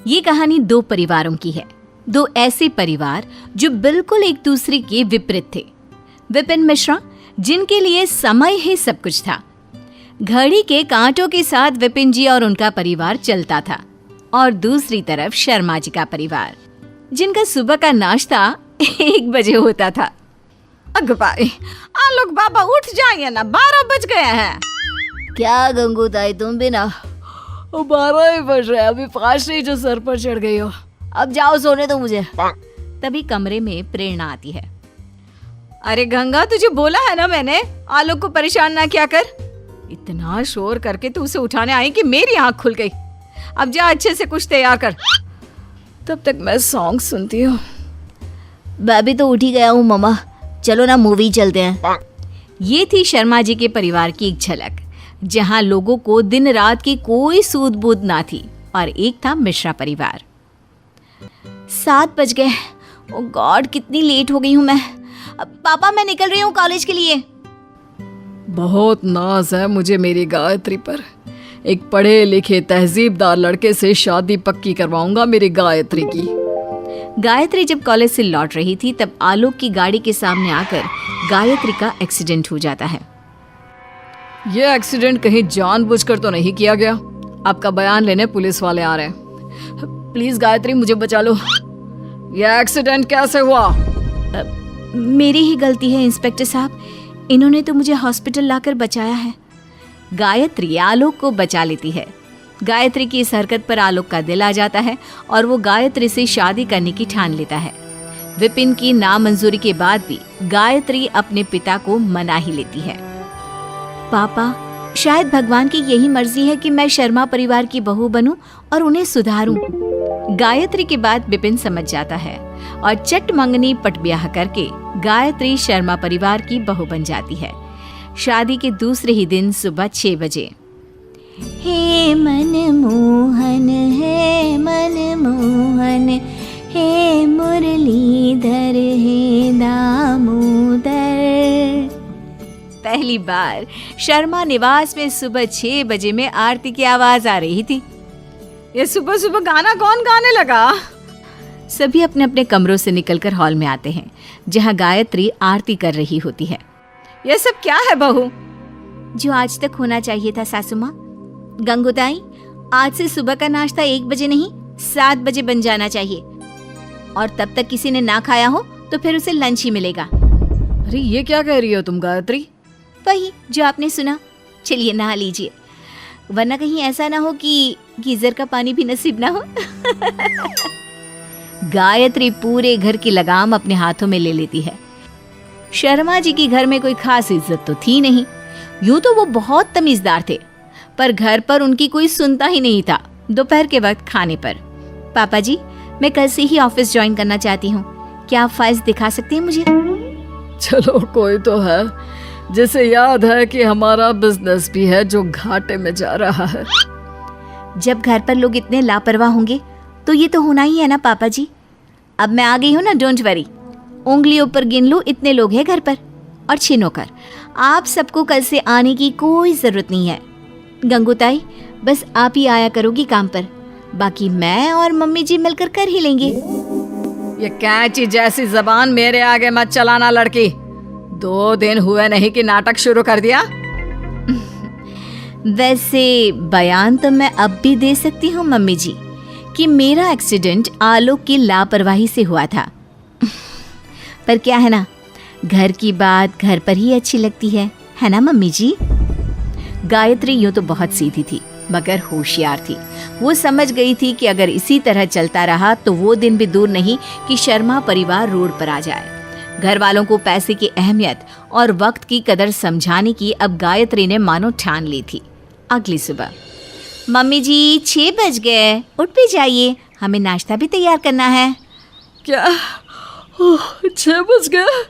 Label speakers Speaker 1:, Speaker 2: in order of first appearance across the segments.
Speaker 1: ये कहानी दो परिवारों की है, दो ऐसे परिवार जो बिल्कुल एक दूसरे के विपरीत थे। विपिन मिश्रा, जिनके लिए समय ही सब कुछ था। घड़ी के कांटों के साथ विपिन जी और उनका परिवार चलता था, और दूसरी तरफ शर्मा जी का परिवार, जिनका सुबह का नाश्ता 1 बजे होता था।
Speaker 2: भाई आलोक बाबा उठ जाइए ना, 12 बज गए हैं।
Speaker 1: क्या गंगू ताई, तुम भी ना?
Speaker 2: 12 ही बज रहे, अभी 5 ही जो सर पर चढ़ गई हो।
Speaker 1: अब जाओ सोने दो मुझे। तभी कमरे में प्रेरणा आती है।
Speaker 2: अरे गंगा, तुझे बोला है ना मैंने, आलोक को परेशान ना किया कर। इतना शोर करके तू उसे उठाने आई कि मेरी आंख खुल गई। अब जा अच्छे से कुछ तैयार कर, तब तक मैं सॉन्ग सुनती हूँ।
Speaker 1: मैं भी तो उठ ही गया हूँ मम्मा, चलो ना मूवी चलते हैं। ये थी शर्मा जी के परिवार की एक झलक, जहाँ लोगों को दिन रात की कोई सूद बूद ना थी। और एक था मिश्रा परिवार। 7 बज गए। ओ गॉड, कितनी लेट हो गई हूँ मैं। पापा, मैं निकल रही हूँ कॉलेज के लिए।
Speaker 2: बहुत नाज है मुझे मेरी गायत्री पर। एक पढ़े लिखे तहजीबदार लड़के से शादी पक्की करवाऊंगा मेरी गायत्री की।
Speaker 1: गायत्री जब कॉलेज से लौट रही थी, तब आलोक की गाड़ी के सामने आकर गायत्री का एक्सीडेंट हो जाता है।
Speaker 2: यह एक्सीडेंट कहीं जानबूझकर तो नहीं किया गया? आपका बयान लेने पुलिस वाले आ रहे हैं। प्लीज गायत्री, मुझे बचा लो। यह एक्सीडेंट कैसे हुआ?
Speaker 1: मेरी ही गलती है इंस्पेक्टर साहब, इन्होंने तो मुझे हॉस्पिटल लाकर बचाया है। गायत्री आलोक को बचा लेती है। गायत्री की इस हरकत पर आलोक का दिल आ जाता है और वो गायत्री से शादी करने की ठान लेता है। विपिन की नामंजूरी के बाद भी गायत्री अपने पिता को मना ही लेती है। पापा, शायद भगवान की यही मर्जी है कि मैं शर्मा परिवार की बहू बनूं और उन्हें सुधारूं। गायत्री के बाद विपिन समझ जाता है और चट मंगनी पट ब्याह करके गायत्री शर्मा परिवार की बहू बन जाती है। शादी के दूसरे ही दिन सुबह 6 बजे। हे मन मोहन, हे मन मोहन, हे मुरलीधर, हे दामोदर। पहली बार शर्मा निवास में सुबह 6 बजे में आरती की आवाज आ रही थी।
Speaker 2: ये सुबह सुबह गाना कौन गाने लगा?
Speaker 1: सभी अपने अपने कमरों से निकलकर हॉल में आते हैं, जहां गायत्री आरती कर रही होती है।
Speaker 2: ये सब क्या है बहू?
Speaker 1: जो आज तक होना चाहिए था सासू माँ। गंगूताई, आज से सुबह का नाश्ता 1 बजे नहीं 7 बजे बन जाना चाहिए, और तब तक किसी ने ना खाया हो तो फिर उसे लंच ही मिलेगा।
Speaker 2: अरे ये क्या कह रही हो तुम गायत्री?
Speaker 1: वही जो आपने सुना। चलिए नहा लीजिए, वरना कहीं ऐसा ना हो कि गीजर का पानी भी नसीब ना हो। गायत्री पूरे घर की लगाम अपने हाथों में ले लेती है। शर्मा जी की घर में कोई खास इज्जत तो थी नहीं। यूं तो वो बहुत तमीजदार थे, पर घर पर उनकी कोई सुनता ही नहीं था। दोपहर के वक्त खाने पर, पापा जी, मैं कल से ही ऑफिस ज्वाइन करना चाहती हूँ, क्या आप फाइल्स दिखा सकते हैं मुझे?
Speaker 2: चलो, कोई तो है जिसे याद है कि हमारा बिजनेस भी है जो घाटे में जा रहा है।
Speaker 1: जब घर पर लोग इतने लापरवाह होंगे तो ये तो होना ही है ना पापा जी। अब मैं आ गई हूँ ना, डोंट वरी। उंगलियों पर गिन लो इतने लोग हैं घर पर, और 6 नौकर। आप सबको कल से आने की कोई जरूरत नहीं है। गंगूताई, बस आप ही आया करोगी काम पर, बाकी मैं और मम्मी जी मिलकर कर ही लेंगे।
Speaker 2: ये कैंची जैसी जबान मेरे आगे मत चलाना लड़की। 2 दिन हुए नहीं कि नाटक शुरू कर दिया।
Speaker 1: वैसे बयान तो मैं अब भी दे सकती हूँ मम्मी जी कि मेरा एक्सीडेंट आलोक की लापरवाही से हुआ था। पर क्या है ना, घर की बात घर पर ही अच्छी लगती है ना मम्मी जी? गायत्री यूं तो बहुत सीधी थी, मगर होशियार थी। वो समझ गई थी कि अगर इसी तरह चलता रहा तो वो दिन भी दूर नहीं कि शर्मा परिवार रोड पर आ जाए। घर वालों को पैसे की अहमियत और वक्त की कदर समझाने की अब गायत्री ने मानो ठान ली थी। अगली सुबह, मम्मी जी 6 बज गए, उठ भी जाइए, हमें नाश्ता भी तैयार करना है।
Speaker 2: क्या 6 बज गए?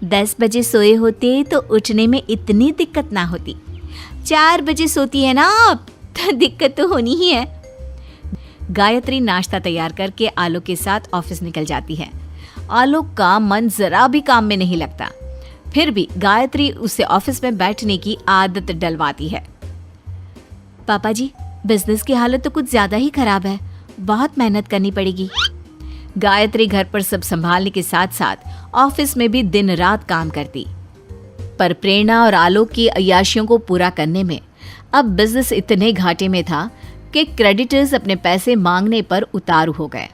Speaker 1: 10 बजे सोए होते तो उठने में इतनी दिक्कत ना होती। 4 बजे सोती है ना आप, तो दिक्कत तो होनी ही है। गायत्री नाश्ता तैयार करके आलोक के साथ ऑफिस निकल जाती है। आलोक का मन जरा भी काम में नहीं लगता, फिर भी गायत्री उसे ऑफिस में बैठने की आदत डलवाती है। पापा जी, बिजनेस की हालत तो कुछ ज्यादा ही खराब है, बहुत मेहनत करनी पड़ेगी। गायत्री घर पर सब संभालने के साथ साथ ऑफिस में भी दिन रात काम करती, पर प्रेरणा और आलोक की अय्याशियों को पूरा करने में अब बिजनेस इतने घाटे में था कि क्रेडिटर्स अपने पैसे मांगने पर उतारू हो गए।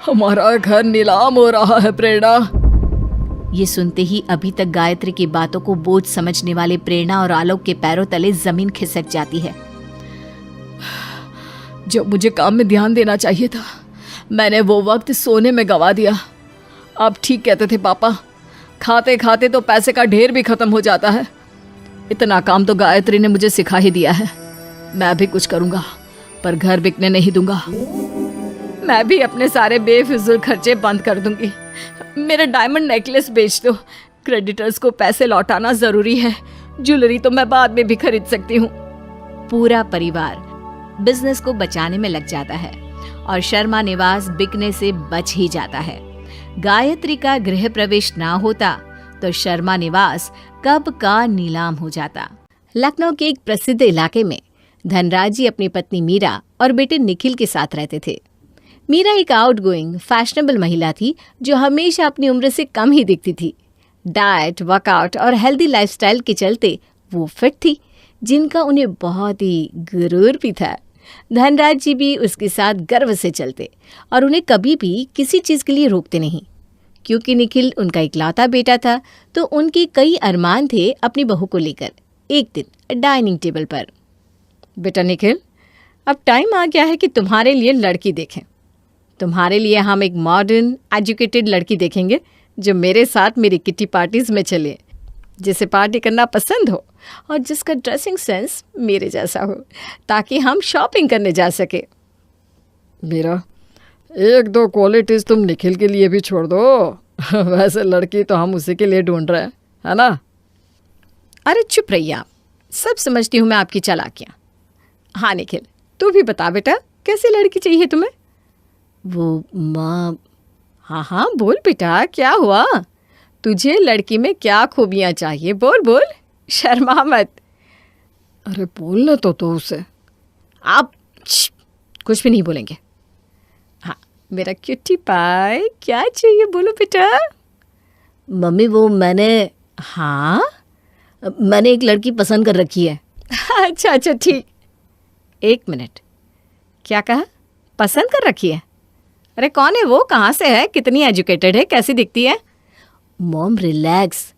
Speaker 2: हमारा घर नीलाम हो रहा है प्रेरणा।
Speaker 1: ये सुनते ही अभी तक गायत्री की बातों को बोझ समझने वाले प्रेरणा और आलोक के पैरों तले जमीन खिसक जाती है।
Speaker 2: जब मुझे काम में ध्यान देना चाहिए था, मैंने वो वक्त सोने में गंवा दिया। आप ठीक कहते थे पापा, खाते खाते तो पैसे का ढेर भी खत्म हो जाता है। इतना काम तो गायत्री ने मुझे सिखा ही दिया है। मैं भी कुछ करूंगा, पर घर बिकने नहीं दूंगा। मैं भी अपने सारे बेफिजूल खर्चे बंद कर दूंगी। मेरा डायमंड नेकलेस बेच दो। क्रेडिटर्स को पैसे लौटाना जरूरी है। ज्वेलरी तो मैं बाद में भी खरीद सकती हूँ।
Speaker 1: पूरा परिवार बिजनेस को बचाने में लग जाता है और शर्मा निवास बिकने से बच ही जाता है। गायत्री का गृह प्रवेश ना होता तो शर्मा निवास कब का नीलाम हो जाता। लखनऊ के एक प्रसिद्ध इलाके में धनराज जी अपनी पत्नी मीरा और बेटे निखिल के साथ रहते थे। मीरा एक आउटगोइंग फैशनेबल महिला थी जो हमेशा अपनी उम्र से कम ही दिखती थी। डाइट, वर्कआउट और हेल्दी लाइफस्टाइल के चलते वो फिट थी, जिनका उन्हें बहुत ही गुरूर भी था। धनराज जी भी उसके साथ गर्व से चलते और उन्हें कभी भी किसी चीज़ के लिए रोकते नहीं। क्योंकि निखिल उनका इकलौता बेटा था तो उनके कई अरमान थे अपनी बहू को लेकर। एक दिन डाइनिंग टेबल पर, बेटा निखिल, अब टाइम आ गया है कि तुम्हारे लिए लड़की देखें। तुम्हारे लिए हम एक मॉडर्न एजुकेटेड लड़की देखेंगे जो मेरे साथ मेरी किटी पार्टीज में चले, जिसे पार्टी करना पसंद हो और जिसका ड्रेसिंग सेंस मेरे जैसा हो, ताकि हम शॉपिंग करने जा सके।
Speaker 2: मेरा एक दो क्वालिटीज तुम निखिल के लिए भी छोड़ दो। वैसे लड़की तो हम उसी के लिए ढूंढ रहे हैं, है ना?
Speaker 1: अरे चुप रहिए आप, सब समझती हूँ मैं आपकी चालाकियाँ। हाँ निखिल, तू भी बता बेटा, कैसी लड़की चाहिए तुम्हें? वो माँ। हाँ बोल बेटा, क्या हुआ? तुझे लड़की में क्या खूबियाँ चाहिए? बोल बोल, शर्मा मत।
Speaker 2: अरे बोलना तो उसे।
Speaker 1: आप कुछ भी नहीं बोलेंगे। हाँ मेरा क्यूटी पाई, क्या चाहिए बोलो बेटा।
Speaker 3: मम्मी वो मैंने एक लड़की पसंद कर रखी है।
Speaker 1: अच्छा ठीक। एक मिनट, क्या कहा? पसंद कर रखी है? अरे कौन है वो, कहाँ से है, कितनी एजुकेटेड है, कैसी दिखती है?
Speaker 3: मॉम रिलैक्स,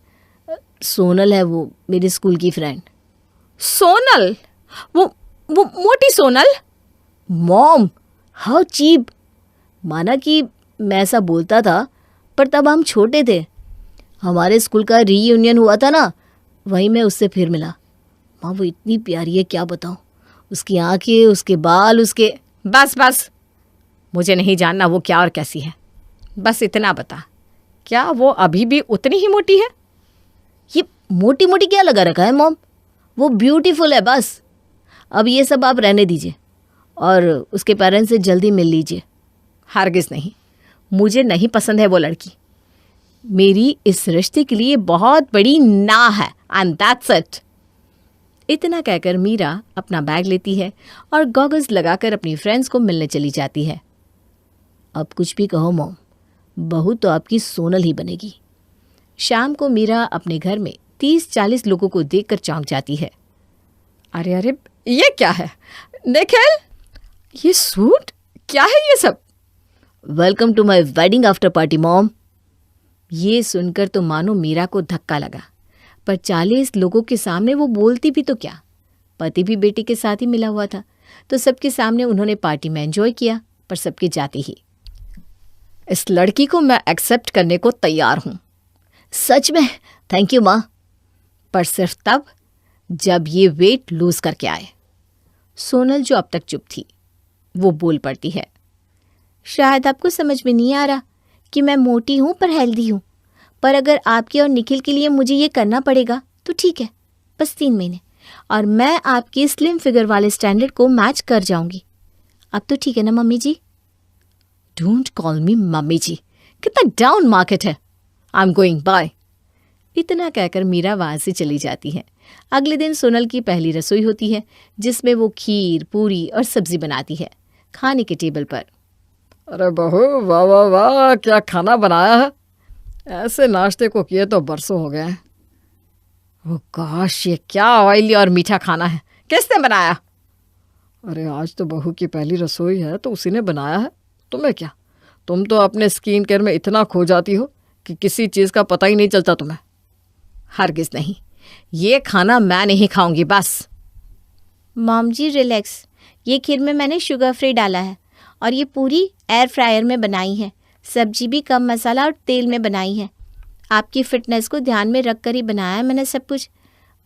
Speaker 3: सोनल है वो, मेरी स्कूल की फ्रेंड।
Speaker 1: सोनल? वो मोटी सोनल?
Speaker 3: Mom how cheap. माना कि मैं ऐसा बोलता था, पर तब हम छोटे थे। हमारे स्कूल का रीयूनियन हुआ था ना, वहीं मैं उससे फिर मिला। माँ वो इतनी प्यारी है, क्या बताऊँ। उसकी आंखें, उसके बाल, उसके।
Speaker 1: बस मुझे नहीं जानना वो क्या और कैसी है, बस इतना बता, क्या वो अभी भी उतनी ही मोटी है?
Speaker 3: ये मोटी मोटी क्या लगा रखा है मॉम, वो ब्यूटीफुल है बस। अब ये सब आप रहने दीजिए और उसके पेरेंट्स से जल्दी मिल लीजिए।
Speaker 1: हरगिज़ नहीं, मुझे नहीं पसंद है वो लड़की। मेरी इस रिश्ते के लिए बहुत बड़ी ना है, एंड दैट्स इट। इतना कहकर मीरा अपना बैग लेती है और गॉगल्स लगाकर अपनी फ्रेंड्स को मिलने चली जाती है।
Speaker 3: अब कुछ भी कहो मॉम, बहू तो आपकी सोनल ही बनेगी।
Speaker 1: शाम को मीरा अपने घर में 30-40 लोगों को देखकर चौंक जाती है। अरे ये क्या है निखिल, ये सूट क्या है ये सब?
Speaker 3: Welcome to my wedding after party mom.
Speaker 1: ये सुनकर तो मानो मीरा को धक्का लगा, पर 40 लोगों के सामने वो बोलती भी तो क्या। पति भी बेटी के साथ ही मिला हुआ था, तो सबके सामने उन्होंने पार्टी में एंजॉय किया, पर सबके जाते ही। इस लड़की को मैं एक्सेप्ट करने को तैयार हूँ।
Speaker 3: सच में? थैंक यू माँ।
Speaker 1: पर सिर्फ तब जब ये वेट लूज करके आए। सोनल जो अब तक चुप थी, वो बोल पड़ती है। शायद आपको समझ में नहीं आ रहा कि मैं मोटी हूँ पर हेल्दी हूँ, पर अगर आपके और निखिल के लिए मुझे ये करना पड़ेगा तो ठीक है, बस 3 महीने और मैं आपकी स्लिम फिगर वाले स्टैंडर्ड को मैच कर जाऊंगी। अब तो ठीक है ना mummy ji? Don't call me mummy ji, कितना डाउन मार्केट है। I am going bye. इतना कहकर मीरा वहाँ से चली जाती है। अगले दिन सोनल की पहली रसोई होती है, जिसमें वो खीर, पूरी और सब्जी बनाती है खाने के टेबल पर।
Speaker 2: अरे बहू, वाह वाह वाह, क्या खाना बनाया है। ऐसे नाश्ते को किए तो बरसों हो गए हैं। ओह गॉश, ये क्या ऑयली और मीठा खाना है, किसने बनाया? अरे आज तो बहू की पहली रसोई है तो उसी ने बनाया है। तुम्हें क्या, तुम तो अपने स्किन केयर में इतना खो जाती हो कि किसी चीज़ का पता ही नहीं चलता तुम्हें।
Speaker 1: हरगिज़ नहीं, ये खाना मैं नहीं खाऊंगी बस।
Speaker 3: मॉम जी रिलैक्स, ये खीर में मैंने शुगर फ्री डाला है और ये पूरी एयर फ्रायर में बनाई है। सब्जी भी कम मसाला और तेल में बनाई है। आपकी फ़िटनेस को ध्यान में रख कर ही बनाया है मैंने सब कुछ,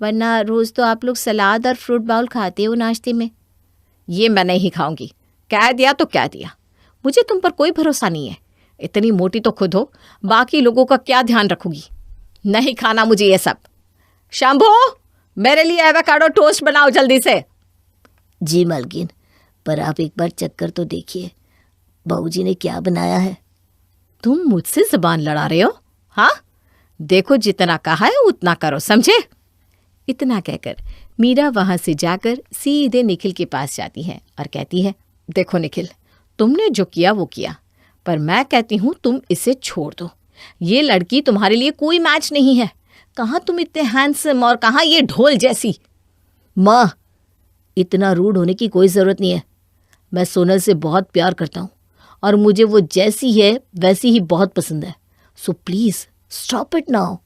Speaker 3: वरना रोज़ तो आप लोग सलाद और फ्रूट बाउल खाते हो नाश्ते में।
Speaker 1: ये मैं नहीं खाऊंगी, कह दिया तो कह दिया। मुझे तुम पर कोई भरोसा नहीं है। इतनी मोटी तो खुद हो, बाकी लोगों का क्या ध्यान रखोगी। नहीं खाना मुझे ये सब। शंभू, मेरे लिए एवोकाडो टोस्ट बनाओ जल्दी से।
Speaker 3: जी मालकिन, पर आप एक बार चेक कर तो देखिए बाबूजी ने क्या बनाया है।
Speaker 1: तुम मुझसे जुबान लड़ा रहे हो? हाँ, देखो जितना कहा है उतना करो, समझे? इतना कहकर मीरा वहां से जाकर सीधे निखिल के पास जाती है और कहती है, देखो निखिल, तुमने जो किया वो किया, पर मैं कहती हूँ तुम इसे छोड़ दो। ये लड़की तुम्हारे लिए कोई मैच नहीं है। कहाँ तुम इतने हैंडसम और कहाँ ये ढोल जैसी।
Speaker 3: माँ, इतना रूड होने की कोई ज़रूरत नहीं है। मैं सोनल से बहुत प्यार करता हूँ और मुझे वो जैसी है वैसी ही बहुत पसंद है। So please stop it now.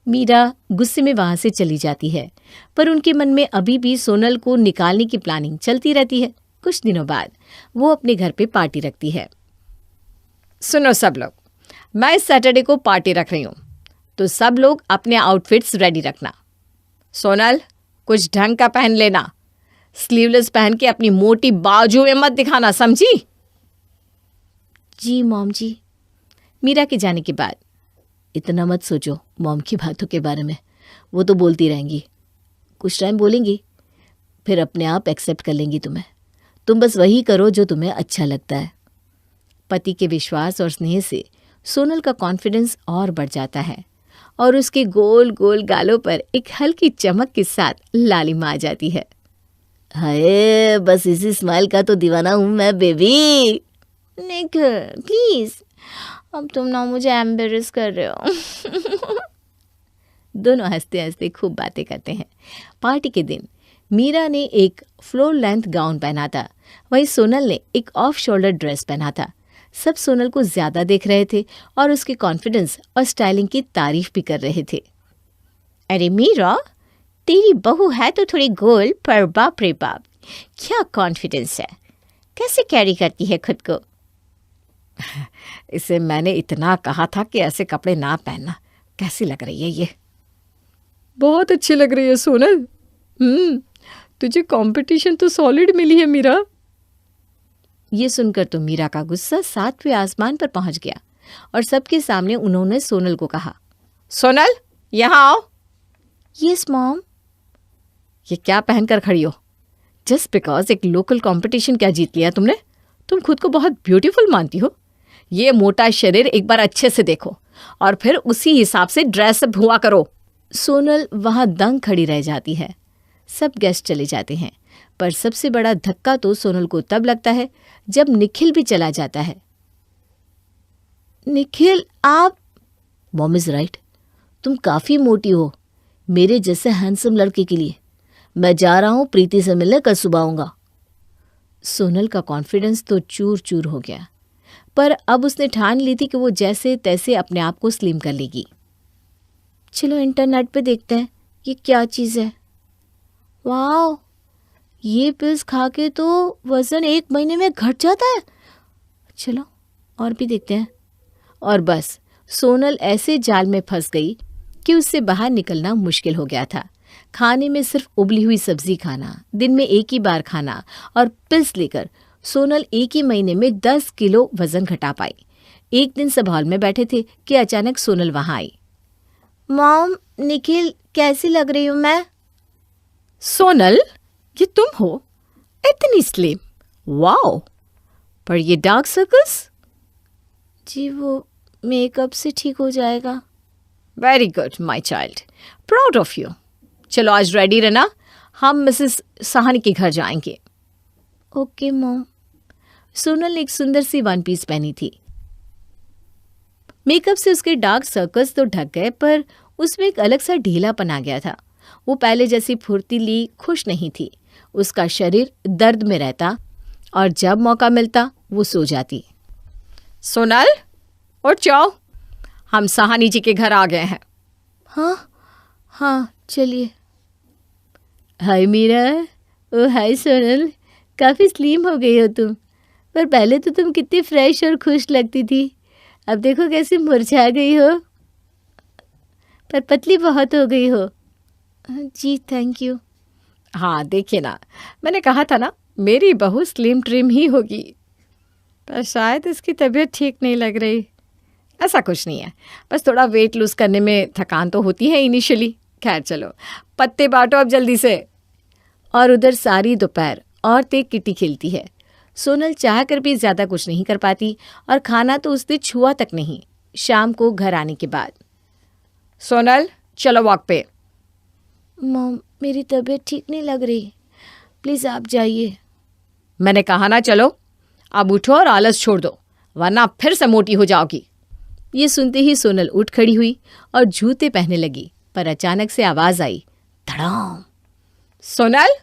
Speaker 1: Meera गुस्से में वहां से चली जाती है, पर उनके मन में अभी भी सोनल को निकालने की प्लानिंग चलती रहती है। कुछ दिनों बाद वो अपने घर पे पार्टी रखती है। सुनो सब लोग, मैं इस सैटरडे को पार्टी रख रही हूँ, तो सब लोग अपने आउटफिट्स रेडी रखना। सोनल, कुछ ढंग का पहन लेना। स्लीवलेस पहन के अपनी मोटी बाजुएं मत दिखाना, समझी?
Speaker 3: जी मॉम जी।
Speaker 1: मीरा के जाने के बाद,
Speaker 3: इतना मत सोचो मॉम की बातों के बारे में, वो तो बोलती रहेंगी, कुछ टाइम बोलेंगी, फिर अपने आप एक्सेप्ट कर लेंगी तुम्हें। तुम बस वही करो जो तुम्हें अच्छा लगता है।
Speaker 1: पति के विश्वास और स्नेह से सोनल का कॉन्फिडेंस और बढ़ जाता है और उसके गोल गोल गालों पर एक हल्की चमक के साथ लालिमा आ जाती है।
Speaker 3: हाय, बस इसी स्माइल का तो दीवाना हूँ मैं बेबी। निखिल प्लीज, अब तुम ना मुझे एम्बेरस कर रहे हो।
Speaker 1: दोनों हंसते हंसते खूब बातें करते हैं। पार्टी के दिन मीरा ने एक फ्लोर लेंथ गाउन पहना था, वहीं सोनल ने एक ऑफ शोल्डर ड्रेस पहना था। सब सोनल को ज्यादा देख रहे थे और उसके कॉन्फिडेंस और स्टाइलिंग की तारीफ भी कर रहे थे।
Speaker 3: अरे मीरा, तेरी बहू है तो थोड़ी गोल, पर बाप रे बाप क्या कॉन्फिडेंस है, कैसे कैरी करती है खुद को।
Speaker 1: इसे मैंने इतना कहा था कि ऐसे कपड़े ना पहनना। कैसी लग रही है ये? बहुत अच्छी लग रही है सोनल। तुझे कंपटीशन तो सॉलिड मिली है मीरा। ये सुनकर तो मीरा का गुस्सा 7वें आसमान पर पहुंच गया और सबके सामने उन्होंने सोनल को कहा, सोनल यहाँ आओ।
Speaker 3: Yes mom.
Speaker 1: ये क्या पहनकर खड़ी हो? जस्ट बिकॉज एक लोकल कंपटीशन क्या जीत लिया तुमने? तुम खुद को बहुत ब्यूटीफुल मानती हो। ये मोटा शरीर एक बार अच्छे से देखो और फिर उसी हिसाब से ड्रेसअप हुआ करो। सोनल वहां दंग खड़ी रह जाती है। सब गेस्ट चले जाते हैं, पर सबसे बड़ा धक्का तो सोनल को तब लगता है जब निखिल भी चला जाता है।
Speaker 3: निखिल, आप? मॉम इज राइट, तुम काफ़ी मोटी हो मेरे जैसे हैंडसम लड़के के लिए। मैं जा रहा हूँ प्रीति से मिलने, कल सुबह आऊँगा।
Speaker 1: सोनल का कॉन्फिडेंस तो चूर चूर हो गया, पर अब उसने ठान ली थी कि वो जैसे तैसे अपने आप को स्लिम कर लेगी।
Speaker 3: चलो इंटरनेट पे देखते हैं ये क्या चीज़ है। वाह, ये पिल्स खा के तो वज़न 1 महीने में घट जाता है। चलो और भी देखते हैं।
Speaker 1: और बस सोनल ऐसे जाल में फंस गई कि उससे बाहर निकलना मुश्किल हो गया था। खाने में सिर्फ उबली हुई सब्जी खाना, दिन में एक ही बार खाना और पिल्स लेकर सोनल एक ही महीने में 10 किलो वजन घटा पाई। एक दिन सब हॉल में बैठे थे कि अचानक सोनल वहां आई।
Speaker 3: मॉम, निखिल कैसी लग रही हूँ मैं?
Speaker 1: सोनल, ये तुम हो? इतनी स्लिम, वाओ! पर ये डार्क सर्कल्स?
Speaker 3: जी वो मेकअप से ठीक हो जाएगा।
Speaker 2: Very good my child, proud of you. चलो आज रेडी रहना, हम मिसेस साहनी के घर जाएंगे।
Speaker 3: Okay mom. सोनल एक सुंदर सी वन पीस पहनी थी। मेकअप से उसके डार्क सर्कल्स तो ढक गए, पर उसमें एक अलग सा ढीलापन आ गया था। वो पहले जैसी फुर्तीली खुश नहीं थी। उसका शरीर दर्द में रहता और जब मौका मिलता वो सो जाती।
Speaker 2: सोनल उठ जाओ, हम साहनी जी के घर आ गए हैं।
Speaker 3: हाँ चलिए। हाय मीरा। ओ हाय सोनल, काफ़ी स्लिम हो गई हो तुम। पर पहले तो तुम कितनी फ्रेश और खुश लगती थी, अब देखो कैसे मुरझा गई हो। पर पतली बहुत हो गई हो। जी थैंक यू।
Speaker 2: हाँ देखिए ना, मैंने कहा था ना मेरी बहू स्लिम ट्रिम ही होगी, पर शायद इसकी तबीयत ठीक नहीं लग रही। ऐसा कुछ नहीं है, बस थोड़ा वेट लूज़ करने में थकान तो होती है इनिशियली। खैर चलो पत्ते बांटो अब जल्दी से।
Speaker 3: और उधर सारी दोपहर औरतें किटी खेलती है। सोनल चाह कर भी ज़्यादा कुछ नहीं कर पाती और खाना तो उसने छुआ तक नहीं। शाम को घर आने के बाद,
Speaker 2: सोनल चलो वॉक पे।
Speaker 3: मॉम मेरी तबीयत ठीक नहीं लग रही, प्लीज़ आप जाइए।
Speaker 2: मैंने कहा ना चलो, अब उठो और आलस छोड़ दो, वरना फिर से मोटी हो जाओगी।
Speaker 3: ये सुनते ही सोनल उठ खड़ी हुई और जूते पहनने लगी, पर अचानक से आवाज़ आई, धड़ाम।
Speaker 2: सोनल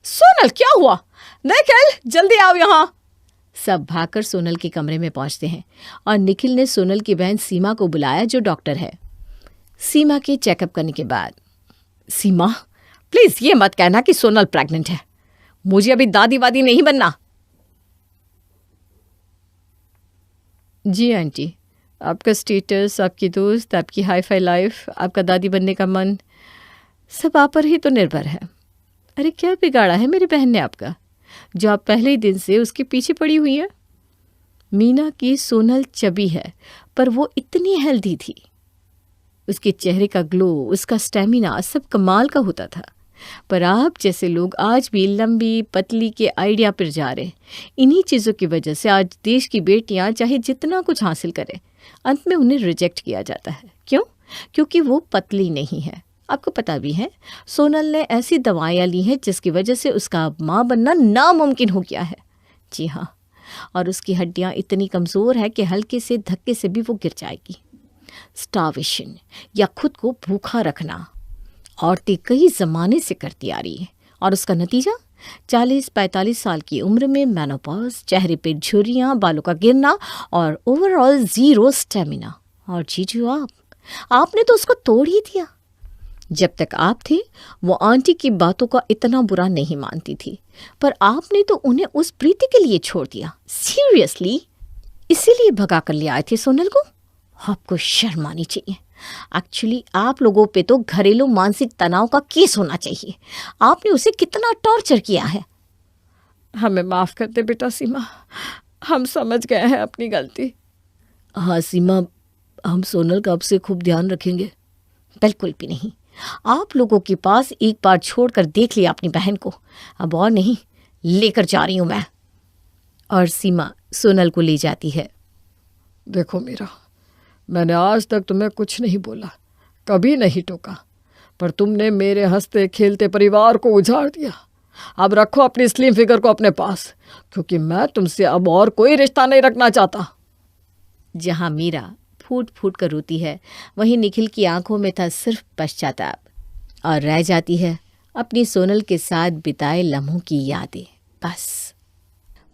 Speaker 2: सोनल क्या हुआ? निखिल जल्दी आओ यहाँ।
Speaker 3: सब भागकर सोनल के कमरे में पहुंचते हैं और निखिल ने सोनल की बहन सीमा को बुलाया, जो डॉक्टर है। सीमा के चेकअप करने के बाद,
Speaker 2: सीमा प्लीज ये मत कहना कि सोनल प्रेग्नेंट है, मुझे अभी दादी वादी नहीं बनना।
Speaker 3: जी आंटी, आपका स्टेटस, आपकी दोस्त, आपकी हाई फाई लाइफ, आपका दादी बनने का मन, सब आप पर ही तो निर्भर है। अरे क्या बिगाड़ा है मेरी बहन ने आपका, जो आप पहले ही दिन से उसके पीछे पड़ी हुई है। मीना की सोनल चबी है, पर वो इतनी हेल्दी थी। उसके चेहरे का ग्लो, उसका स्टेमिना सब कमाल का होता था। पर आप जैसे लोग आज भी लंबी पतली के आइडिया पर जा रहे। इन्हीं चीज़ों की वजह से आज देश की बेटियां चाहे जितना कुछ हासिल करें, अंत में उन्हें रिजेक्ट किया जाता है। क्यों? क्योंकि वो पतली नहीं है। आपको पता भी है, सोनल ने ऐसी दवाइयाँ ली हैं जिसकी वजह से उसका माँ बनना नामुमकिन हो गया है। जी हाँ, और उसकी हड्डियाँ इतनी कमज़ोर है कि हल्के से धक्के से भी वो गिर जाएगी। स्टार्वेशन या खुद को भूखा रखना औरतें कई ज़माने से करती आ रही है, और उसका नतीजा 40-45 साल की उम्र में मेनोपॉज, चेहरे पे झुर्रियाँ, बालों का गिरना और ओवरऑल ज़ीरो स्टेमिना। और जीजू आपने तो उसको तोड़ ही दिया। जब तक आप थे वो आंटी की बातों का इतना बुरा नहीं मानती थी, पर आपने तो उन्हें उस प्रीति के लिए छोड़ दिया। सीरियसली, इसीलिए भगा कर ले आए थे सोनल को। आपको शर्म आनी चाहिए। एक्चुअली आप लोगों पे तो घरेलू मानसिक तनाव का केस होना चाहिए। आपने उसे कितना टॉर्चर किया है।
Speaker 2: हमें माफ़ कर दे बेटा सीमा, हम समझ गए हैं अपनी गलती।
Speaker 3: हाँ सीमा, हम सोनल का अब से खूब ध्यान रखेंगे। बिल्कुल भी नहीं। आप लोगों के पास एक बार छोड़कर देख लिया अपनी बहन को, अब और नहीं, लेकर जा रही हूँ मैं। और सीमा सोनल को ले जाती है।
Speaker 2: देखो मीरा, मैंने आज तक तुम्हें कुछ नहीं बोला, कभी नहीं टोका, पर तुमने मेरे हंसते खेलते परिवार को उजाड़ दिया। अब रखो अपनी स्लिम फिगर को अपने पास, क्योंकि मैं तुमसे अब और कोई रिश्ता नहीं रखना चाहता।
Speaker 3: जहाँ मीरा फूट फूट कर रोती है, वहीं निखिल की आंखों में था सिर्फ पश्चाताप, और रह जाती है अपनी सोनल के साथ बिताए लम्हों की यादें। बस।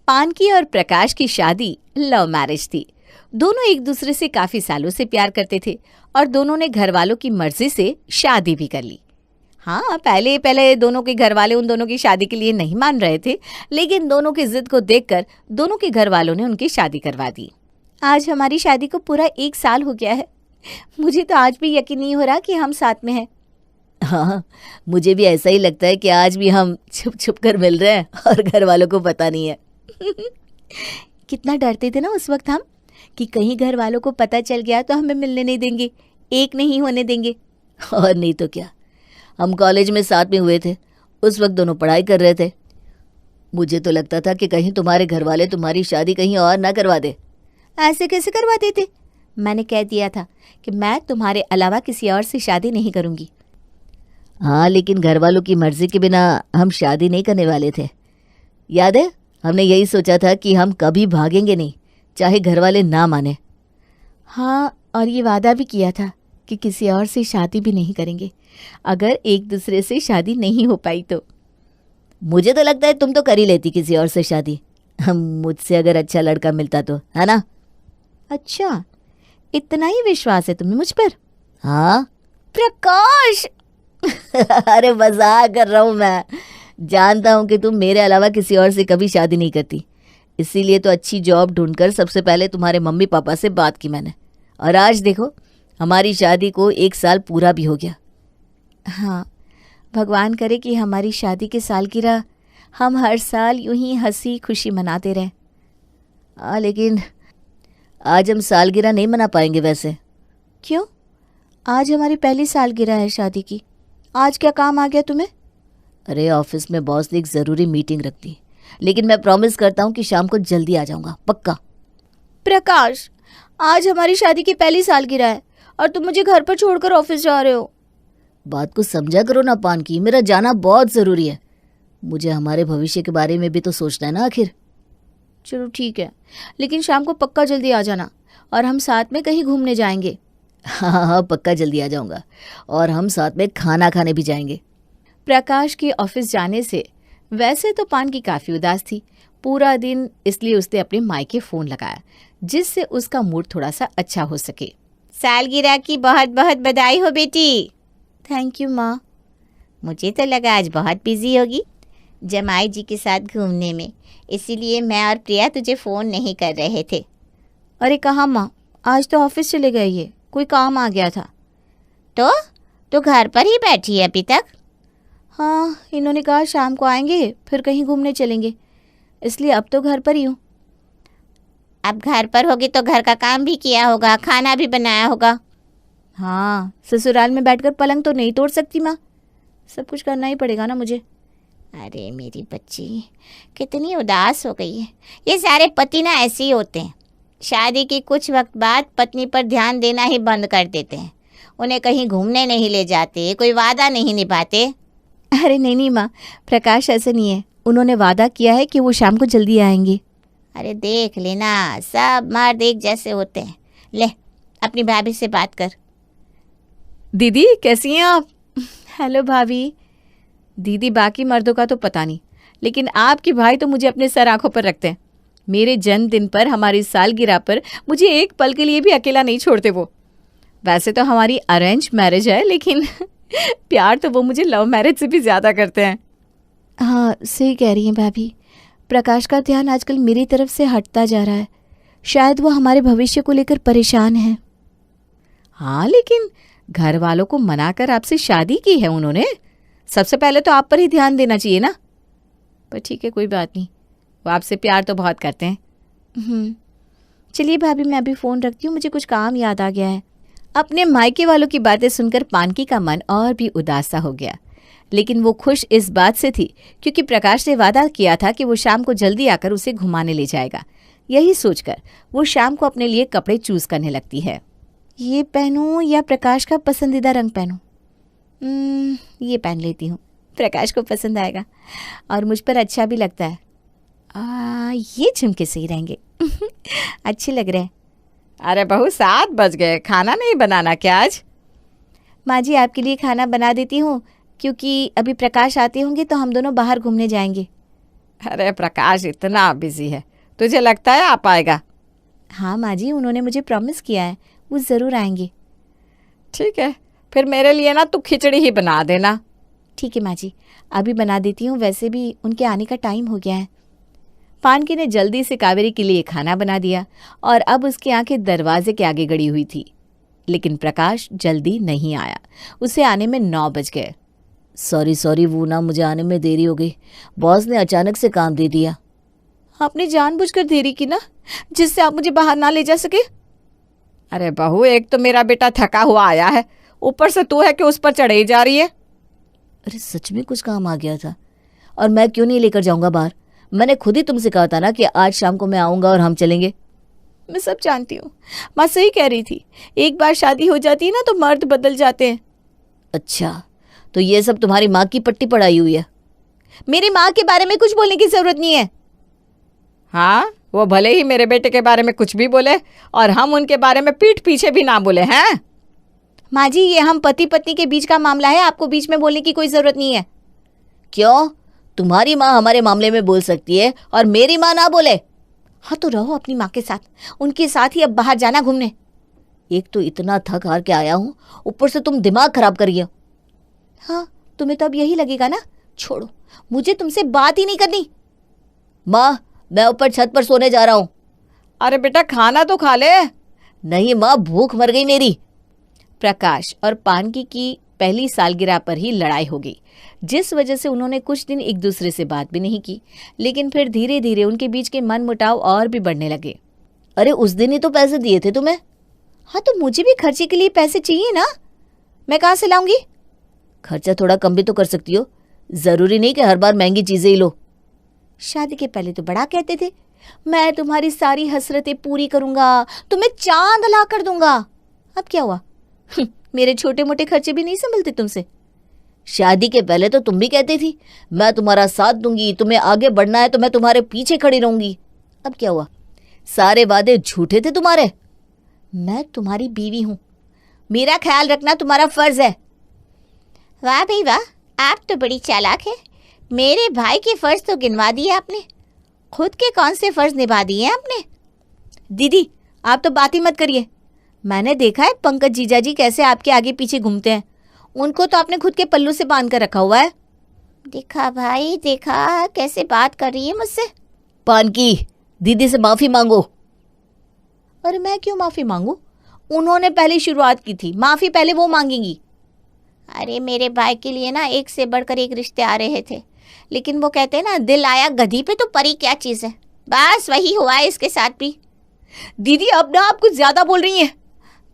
Speaker 3: पानकी और प्रकाश की शादी लव मैरिज थी। दोनों एक दूसरे से काफ़ी सालों से प्यार करते थे और दोनों ने घर वालों की मर्जी से शादी भी कर ली। हाँ, पहले दोनों के घर वाले उन दोनों की शादी के लिए नहीं मान रहे थे, लेकिन दोनों की जिद को देखकर दोनों के घर वालों ने उनकी शादी करवा दी। आज हमारी शादी को पूरा 1 साल हो गया है। मुझे तो आज भी यकीन नहीं हो रहा कि हम साथ में हैं। हाँ, मुझे भी ऐसा ही लगता है कि आज भी हम छुप छुप कर मिल रहे हैं और घर वालों को पता नहीं है। कितना डरते थे ना उस वक्त हम, कि कहीं घर वालों को पता चल गया तो हमें मिलने नहीं देंगे, एक नहीं होने देंगे। और नहीं तो क्या, हम कॉलेज में साथ में हुए थे, उस वक्त दोनों पढ़ाई कर रहे थे। मुझे तो लगता था कि कहीं तुम्हारे घर वाले तुम्हारी शादी कहीं और ना करवा दे। ऐसे कैसे करवा देते?
Speaker 1: मैंने कह दिया था कि मैं तुम्हारे अलावा किसी और से शादी नहीं करूँगी।
Speaker 3: हाँ, लेकिन घर वालों की मर्जी के बिना हम शादी नहीं करने वाले थे। याद है, हमने यही सोचा था कि हम कभी भागेंगे नहीं, चाहे घर वाले ना माने।
Speaker 1: हाँ, और ये वादा भी किया था कि किसी और से शादी भी नहीं करेंगे अगर एक दूसरे से शादी नहीं हो पाई तो।
Speaker 3: मुझे तो लगता है तुम तो कर ही लेती किसी और से शादी, मुझसे अगर अच्छा लड़का मिलता तो, है ना?
Speaker 1: अच्छा, इतना ही विश्वास है तुम्हें मुझ पर?
Speaker 3: हाँ।
Speaker 1: प्रकाश!
Speaker 3: अरे मजाक कर रहा हूँ मैं। जानता हूँ कि तुम मेरे अलावा किसी और से कभी शादी नहीं करती, इसीलिए तो अच्छी जॉब ढूंढकर सबसे पहले तुम्हारे मम्मी पापा से बात की मैंने, और आज देखो हमारी शादी को 1 साल पूरा भी हो गया।
Speaker 1: हाँ, भगवान करे कि हमारी शादी की सालगिरह हम हर साल यूं ही हंसी खुशी मनाते रहें।
Speaker 3: लेकिन आज हम सालगिरह नहीं मना पाएंगे वैसे।
Speaker 1: क्यों? आज हमारी पहली सालगिरह है शादी की। आज क्या काम आ गया तुम्हें?
Speaker 3: अरे ऑफिस में बॉस ने एक ज़रूरी मीटिंग रख दी, लेकिन मैं प्रॉमिस करता हूँ कि शाम को जल्दी आ जाऊँगा, पक्का।
Speaker 1: प्रकाश, आज हमारी शादी की पहली सालगिरह है और तुम मुझे घर पर छोड़कर ऑफिस जा रहे हो।
Speaker 3: बात को समझा करो ना पानकी, मेरा जाना बहुत ज़रूरी है। मुझे हमारे भविष्य के बारे में भी तो सोचना है ना आखिर।
Speaker 1: चलो ठीक है, लेकिन शाम को पक्का जल्दी आ जाना और हम साथ में कहीं घूमने जाएंगे।
Speaker 3: हाँ हाँ, पक्का जल्दी आ जाऊँगा, और हम साथ में खाना खाने भी जाएंगे।
Speaker 1: प्रकाश के ऑफिस जाने से वैसे तो पानकी काफ़ी उदास थी पूरा दिन, इसलिए उसने अपने मायके फ़ोन लगाया जिससे उसका मूड थोड़ा सा अच्छा हो सके।
Speaker 4: सालगिरह की बहुत बहुत बधाई हो बेटी।
Speaker 1: थैंक यू माँ।
Speaker 4: मुझे तो लगा आज बहुत बिजी होगी जमाई जी के साथ घूमने में, इसीलिए मैं और प्रिया तुझे फ़ोन नहीं कर रहे थे।
Speaker 1: अरे कहाँ माँ, आज तो ऑफिस चले गए, ये कोई काम आ गया था।
Speaker 4: तो घर पर ही बैठी है अभी तक?
Speaker 1: हाँ, इन्होंने कहा शाम को आएंगे फिर कहीं घूमने चलेंगे, इसलिए अब तो घर पर ही हूँ।
Speaker 4: अब घर पर होगी तो घर का काम भी किया होगा, खाना भी बनाया होगा।
Speaker 1: हाँ, ससुराल में बैठकर पलंग तो नहीं तोड़ सकती माँ, सब कुछ करना ही पड़ेगा ना मुझे।
Speaker 4: अरे मेरी बच्ची कितनी उदास हो गई है। ये सारे पति ना ऐसे ही होते हैं, शादी के कुछ वक्त बाद पत्नी पर ध्यान देना ही बंद कर देते हैं, उन्हें कहीं घूमने नहीं ले जाते, कोई वादा नहीं निभाते।
Speaker 1: अरे नहीं माँ, प्रकाश ऐसे नहीं है, उन्होंने वादा किया है कि वो शाम को जल्दी आएंगे।
Speaker 4: अरे देख लेना, सब मर्द एक जैसे होते हैं। ले अपनी भाभी से बात कर।
Speaker 2: दीदी कैसी हैं आप?
Speaker 1: हेलो भाभी।
Speaker 2: दीदी बाकी मर्दों का तो पता नहीं, लेकिन आपके भाई तो मुझे अपने सर आंखों पर रखते हैं। मेरे जन्मदिन पर, हमारी सालगिरह पर मुझे एक पल के लिए भी अकेला नहीं छोड़ते वो। वैसे तो हमारी अरेंज मैरिज है, लेकिन प्यार तो वो मुझे लव मैरिज से भी ज़्यादा करते हैं।
Speaker 1: हाँ, सही कह रही हैं भाभी, प्रकाश का ध्यान आजकल मेरी तरफ से हटता जा रहा है, शायद वो हमारे भविष्य को लेकर परेशान है।
Speaker 2: हाँ, लेकिन घर वालों को मनाकर आपसे शादी की है उन्होंने, सबसे पहले तो आप पर ही ध्यान देना चाहिए ना। पर ठीक है, कोई बात नहीं, वो आपसे प्यार तो बहुत करते हैं।
Speaker 1: चलिए भाभी, मैं अभी फ़ोन रखती हूँ, मुझे कुछ काम याद आ गया है। अपने मायके वालों की बातें सुनकर पानकी का मन और भी उदास सा हो गया, लेकिन वो खुश इस बात से थी क्योंकि प्रकाश ने वादा किया था कि वो शाम को जल्दी आकर उसे घुमाने ले जाएगा। यही सोचकर वो शाम को अपने लिए कपड़े चूज़ करने लगती है। ये पहनूं या प्रकाश का पसंदीदा रंग पहनूं? ये पहन लेती हूँ, प्रकाश को पसंद आएगा और मुझ पर अच्छा भी लगता है। ये झुमके सही रहेंगे। अच्छे लग रहे हैं।
Speaker 2: अरे बहू, 7 बज गए, खाना नहीं बनाना क्या आज?
Speaker 1: माँ जी, आपके लिए खाना बना देती हूँ, क्योंकि अभी प्रकाश आते होंगे तो हम दोनों बाहर घूमने जाएंगे।
Speaker 2: अरे प्रकाश इतना बिजी है, तुझे लगता है आ पाएगा?
Speaker 1: हाँ माँ जी, उन्होंने मुझे प्रॉमिस किया है, वो ज़रूर आएंगे।
Speaker 2: ठीक है, फिर मेरे लिए ना तू खिचड़ी ही बना देना।
Speaker 1: ठीक है माँ जी, अभी बना देती हूँ, वैसे भी उनके आने का टाइम हो गया है। पानकी ने जल्दी से कावेरी के लिए खाना बना दिया और अब उसकी आंखें दरवाजे के आगे गड़ी हुई थी, लेकिन प्रकाश जल्दी नहीं आया। उसे आने में 9 बज गए।
Speaker 3: सॉरी वो ना, मुझे आने में देरी हो गई, बॉस ने अचानक से काम दे दिया।
Speaker 1: आपने जानबूझकर देरी की ना, जिससे आप मुझे बाहर ना ले जा सके।
Speaker 2: अरे बहू, एक तो मेरा बेटा थका हुआ आया है, ऊपर से तू है कि उस पर चढ़े ही जा रही है।
Speaker 3: अरे सच में कुछ काम आ गया था, और मैं क्यों नहीं लेकर जाऊंगा बाहर? मैंने खुद ही तुमसे कहा था ना कि आज शाम को मैं आऊंगा और हम चलेंगे।
Speaker 2: मैं सब जानती हूँ। माँ सही कह रही थी, एक बार शादी हो जाती है ना तो मर्द बदल जाते हैं।
Speaker 3: अच्छा, तो ये सब तुम्हारी माँ की पट्टी पढ़ाई हुई है?
Speaker 2: मेरी माँ के बारे में कुछ बोलने की जरूरत नहीं है। हाँ, वो भले ही मेरे बेटे के बारे में कुछ भी बोले और हम उनके बारे में पीठ पीछे भी ना बोले हैं। माँ जी, ये हम पति पत्नी के बीच का मामला है, आपको बीच में बोलने की कोई जरूरत नहीं है।
Speaker 3: क्यों? तुम्हारी माँ हमारे मामले में बोल सकती है और मेरी माँ ना बोले?
Speaker 2: हाँ तो रहो अपनी माँ के साथ, उनके साथ ही अब बाहर जाना घूमने।
Speaker 3: एक तो इतना थक हार के आया हूँ, ऊपर से तुम दिमाग खराब करिए।
Speaker 2: हाँ, तुम्हें तो अब यही लगेगा ना। छोड़ो, मुझे तुमसे बात ही नहीं करनी।
Speaker 3: माँ, मैं ऊपर छत पर सोने जा रहा हूँ।
Speaker 2: अरे बेटा, खाना तो खा ले।
Speaker 3: नहीं माँ, भूख मर गई मेरी।
Speaker 1: प्रकाश और पानकी की पहली सालगिरह पर ही लड़ाई हो गई, जिस वजह से उन्होंने कुछ दिन एक दूसरे से बात भी नहीं की। लेकिन फिर धीरे धीरे उनके बीच के मनमुटाव और भी बढ़ने लगे।
Speaker 3: अरे उस दिन ही तो पैसे दिए थे तुम्हें।
Speaker 2: हाँ तो मुझे भी खर्चे के लिए पैसे चाहिए ना, मैं कहाँ से लाऊंगी?
Speaker 3: खर्चा थोड़ा कम भी तो कर सकती हो, जरूरी नहीं कि हर बार महंगी चीजें ही लो।
Speaker 2: शादी के पहले तो बड़ा कहते थे, मैं तुम्हारी सारी हसरतें पूरी करूंगा, तुम्हें चांद ला कर दूंगा। अब क्या हुआ? मेरे छोटे मोटे खर्चे भी नहीं संभलते तुमसे।
Speaker 3: शादी के पहले तो तुम भी कहती थी मैं तुम्हारा साथ दूंगी, तुम्हें आगे बढ़ना है तो मैं तुम्हारे पीछे खड़ी रहूंगी। अब क्या हुआ? सारे वादे झूठे थे तुम्हारे।
Speaker 2: मैं तुम्हारी बीवी हूं, मेरा ख्याल रखना तुम्हारा फर्ज है।
Speaker 4: वाह भाई वाह, आप तो बड़ी चालाक है। मेरे भाई के फर्ज तो गिनवा दिए आपने, खुद के कौन से फर्ज निभा दिए आपने?
Speaker 2: दीदी, आप तो बात ही मत करिए। मैंने देखा है पंकज जीजाजी कैसे आपके आगे पीछे घूमते हैं, उनको तो आपने खुद के पल्लू से बांध कर रखा हुआ है।
Speaker 4: देखा भाई, देखा कैसे बात कर रही है मुझसे।
Speaker 3: पानकी, दीदी से माफी मांगो।
Speaker 2: अरे मैं क्यों माफी मांगू? उन्होंने पहले शुरुआत की थी, माफी पहले वो मांगेंगी।
Speaker 4: अरे मेरे भाई के लिए ना एक से बढ़कर एक रिश्ते आ रहे थे, लेकिन वो कहते हैं ना, दिल आया गधी पे तो परी क्या चीज़ है। बस वही हुआ है इसके साथ भी।
Speaker 2: दीदी, अब ना आप कुछ ज्यादा बोल रही हैं।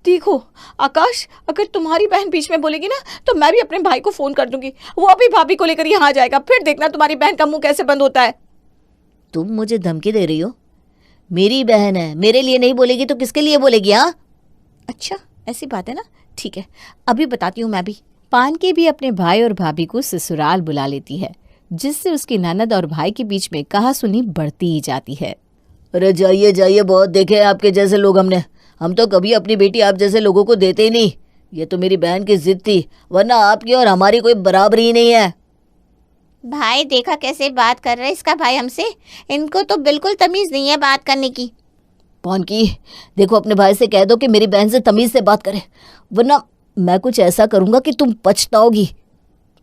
Speaker 2: देखो आकाश, अगर तुम्हारी बहन बीच में बोलेगी ना तो मैं भी अपने भाई को फोन कर दूंगी, वो अभी भाभी को लेकर यहाँ आ जाएगा, फिर देखना तुम्हारी बहन का मुंह कैसे बंद होता है।
Speaker 3: तुम मुझे धमकी दे रही हो? मेरी बहन है, मेरे लिए नहीं बोलेगी तो किसके लिए बोलेगी? हाँ,
Speaker 2: अच्छा ऐसी बात है ना, ठीक है, अभी बताती हूँ मैं भी।
Speaker 1: पानकी भी अपने भाई और भाभी को ससुराल बुला लेती है, जिससे उसकी ननद और भाई के बीच में कहासुनी बढ़ती ही जाती है।
Speaker 3: अरे जाइए जाइए, बहुत देखे हैं आपके जैसे लोग हमने। हम तो कभी अपनी बेटी आप जैसे लोगों को देते ही नहीं। ये तो मेरी बहन की जिद थी, वरना आपकी और हमारी कोई बराबरी ही नहीं है।
Speaker 4: भाई देखा कैसे बात कर रहा है इसका भाई हमसे, इनको तो बिल्कुल तमीज़ नहीं है बात करने की।
Speaker 3: पानकी, देखो अपने भाई से कह दो कि मेरी बहन से तमीज से बात करे, वरना मैं कुछ ऐसा करूंगा कि तुम पछताओगी।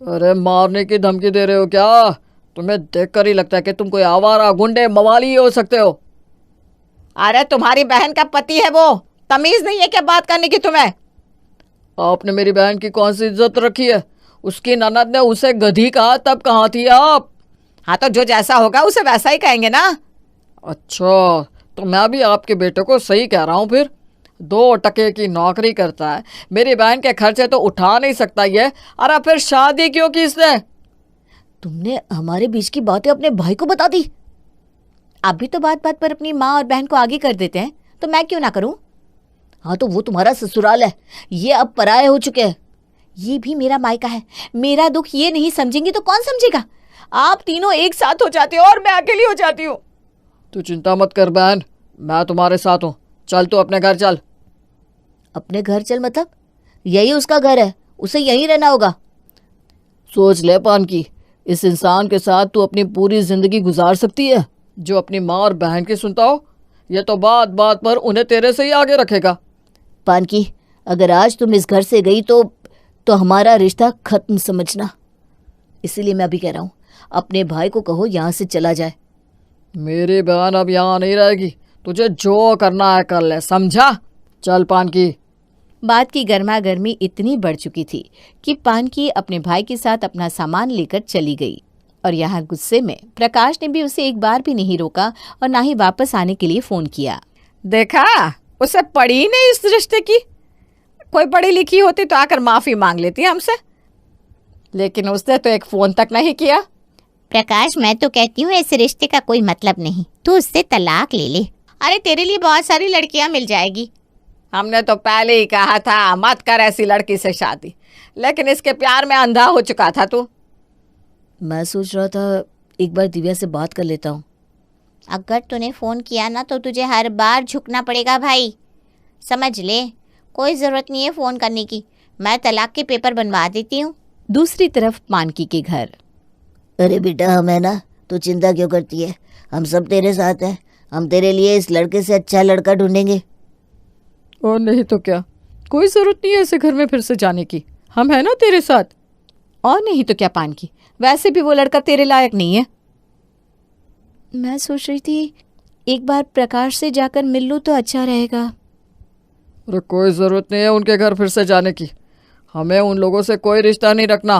Speaker 5: अरे मारने की धमकी दे रहे हो क्या? तुम्हें देखकर ही लगता है कि तुम कोई आवारा गुंडे मवाली हो सकते हो।
Speaker 2: अरे तुम्हारी बहन का पति है वो, तमीज नहीं है क्या बात करने की तुम्हें?
Speaker 5: आपने मेरी बहन की कौन सी इज्जत रखी है? उसकी ननद ने उसे गधी कहा, तब कहाँ थी आप?
Speaker 2: हाँ तो जो जैसा होगा उसे वैसा ही कहेंगे ना।
Speaker 5: अच्छा, तो मैं भी आपके बेटे को सही कह रहा हूँ फिर। 2 टके की नौकरी करता है, मेरी बहन के खर्चे तो उठा नहीं सकता ये। अरे फिर शादी क्यों की इसने?
Speaker 3: तुमने हमारे बीच की बातें अपने भाई को बता दी।
Speaker 2: आप भी तो बात बात पर अपनी माँ और बहन को आगे कर देते हैं, तो मैं क्यों ना करूं?
Speaker 3: हाँ तो वो तुम्हारा ससुराल है, ये अब पराये हो चुके हैं।
Speaker 2: ये भी मेरा मायका है, मेरा दुख ये नहीं समझेंगी तो कौन समझेगा? आप तीनों एक साथ हो जाते हो और मैं अकेली हो जाती हूँ।
Speaker 5: तू चिंता मत कर बहन, मैं तुम्हारे साथ हूँ। चल तू अपने घर चल।
Speaker 3: अपने घर चल मतलब? यही उसका घर है, उसे यहीं रहना होगा।
Speaker 5: सोच ले पानकी, इस इंसान के साथ तू अपनी पूरी जिंदगी गुजार सकती है जो अपनी माँ और बहन की सुनता हो? ये तो बात बात पर उन्हें तेरे से ही आगे रखेगा।
Speaker 3: पानकी, अगर आज तुम इस घर से गई तो हमारा रिश्ता खत्म समझना। इसीलिए मैं अभी कह रहा हूँ, अपने भाई को कहो यहाँ से चला जाए।
Speaker 5: मेरी बहन अब यहाँ नहीं रहेगी, तुझे जो करना है कर ले, समझा? चल पानकी।
Speaker 1: बात की गर्मा गर्मी इतनी बढ़ चुकी थी कि पानकी अपने भाई के साथ अपना सामान लेकर चली गई, और यहाँ गुस्से में प्रकाश ने भी उसे एक बार भी नहीं रोका और ना ही वापस आने के लिए फोन किया।
Speaker 2: देखा, उसे पड़ी ही नहीं इस रिश्ते की। कोई पढ़ी लिखी होती तो आकर माफी मांग लेती हमसे, लेकिन उसने तो एक फोन तक नहीं किया।
Speaker 4: प्रकाश, मैं तो कहती हूँ इस रिश्ते का कोई मतलब नहीं, तू उससे तलाक ले ले। अरे तेरे लिए बहुत सारी लड़कियां मिल जाएगी।
Speaker 2: हमने तो पहले ही कहा था मत कर ऐसी लड़की से शादी, लेकिन इसके प्यार में अंधा हो चुका था तू।
Speaker 3: मैं सोच रहा था एक बार दिव्या से बात कर लेता हूँ।
Speaker 4: अगर तूने फ़ोन किया ना तो तुझे हर बार झुकना पड़ेगा भाई, समझ ले। कोई ज़रूरत नहीं है फ़ोन करने की, मैं तलाक के पेपर बनवा देती हूँ।
Speaker 1: दूसरी तरफ मानकी के घर।
Speaker 3: अरे बेटा हम है ना, तू चिंता क्यों करती है, हम सब तेरे साथ हैं। हम तेरे लिए इस लड़के से अच्छा लड़का ढूंढेंगे।
Speaker 5: और नहीं तो क्या, कोई ज़रूरत नहीं है ऐसे घर में फिर से जाने की, हम है ना तेरे साथ।
Speaker 1: और नहीं तो क्या पानकी, वैसे भी वो लड़का तेरे लायक नहीं है। मैं सोच रही थी एक बार प्रकाश से जाकर मिल लूँ तो अच्छा रहेगा।
Speaker 5: अरे कोई ज़रूरत नहीं है उनके घर फिर से जाने की, हमें उन लोगों से कोई रिश्ता नहीं रखना।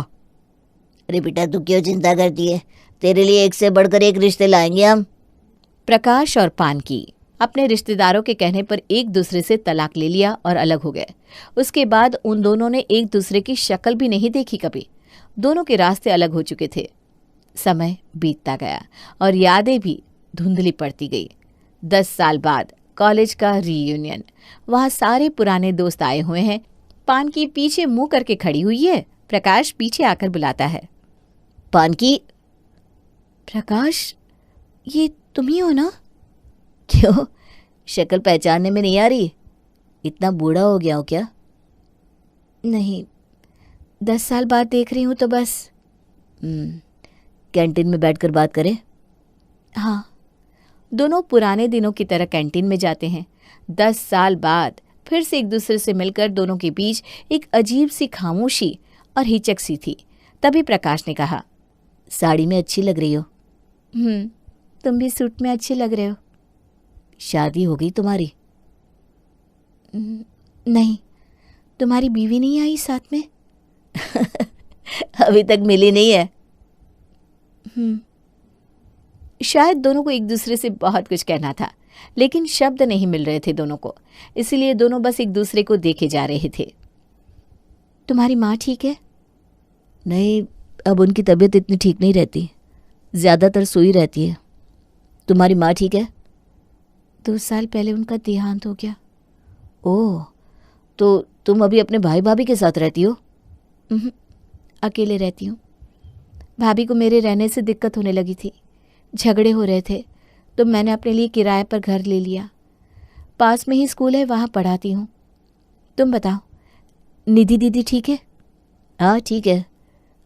Speaker 3: अरे बेटा तू क्यों चिंता करती है, तेरे लिए एक से बढ़कर एक रिश्ते लाएंगे हम।
Speaker 1: प्रकाश और पानकी अपने रिश्तेदारों के कहने पर एक दूसरे से तलाक ले लिया और अलग हो गए। उसके बाद उन दोनों ने एक दूसरे की शक्ल भी नहीं देखी कभी। दोनों के रास्ते अलग हो चुके थे। समय बीतता गया और यादें भी धुंधली पड़ती गई। 10 साल बाद कॉलेज का रीयूनियन। वहाँ सारे पुराने दोस्त आए हुए हैं। पानकी पीछे मुंह करके खड़ी हुई है। प्रकाश पीछे आकर बुलाता है।
Speaker 3: पानकी।
Speaker 1: प्रकाश, ये तुम ही हो ना?
Speaker 3: क्यों, शक्ल पहचानने में नहीं आ रही? इतना बूढ़ा हो गया हो क्या?
Speaker 1: नहीं, 10 साल बाद देख रही हूँ तो बस।
Speaker 3: कैंटीन में बैठकर बात करें?
Speaker 1: हाँ, दोनों पुराने दिनों की तरह कैंटीन में जाते हैं। 10 साल बाद फिर से एक दूसरे से मिलकर दोनों के बीच एक अजीब सी खामोशी और हिचक सी थी। तभी प्रकाश ने कहा,
Speaker 3: साड़ी में अच्छी लग रही हो।
Speaker 1: तुम भी सूट में अच्छे लग रहे हो।
Speaker 3: शादी हो गई तुम्हारी?
Speaker 1: नहीं, तुम्हारी बीवी नहीं आई साथ में?
Speaker 3: अभी तक मिली नहीं है।
Speaker 1: शायद दोनों को एक दूसरे से बहुत कुछ कहना था, लेकिन शब्द नहीं मिल रहे थे दोनों को। इसलिए दोनों बस एक दूसरे को देखे जा रहे थे। तुम्हारी माँ ठीक है?
Speaker 3: नहीं, अब उनकी तबीयत इतनी ठीक नहीं रहती, ज़्यादातर सोई रहती है। तुम्हारी माँ ठीक है?
Speaker 1: 2 साल पहले उनका देहांत हो गया।
Speaker 3: ओह, तो तुम अभी अपने भाई भाभी के साथ रहती हो?
Speaker 1: अकेले रहती हूँ। भाभी को मेरे रहने से दिक्कत होने लगी थी। झगड़े हो रहे थे तो मैंने अपने लिए किराए पर घर ले लिया। पास में ही स्कूल है, वहाँ पढ़ाती हूँ। तुम बताओ, निधि दीदी ठीक है?
Speaker 3: हाँ ठीक है।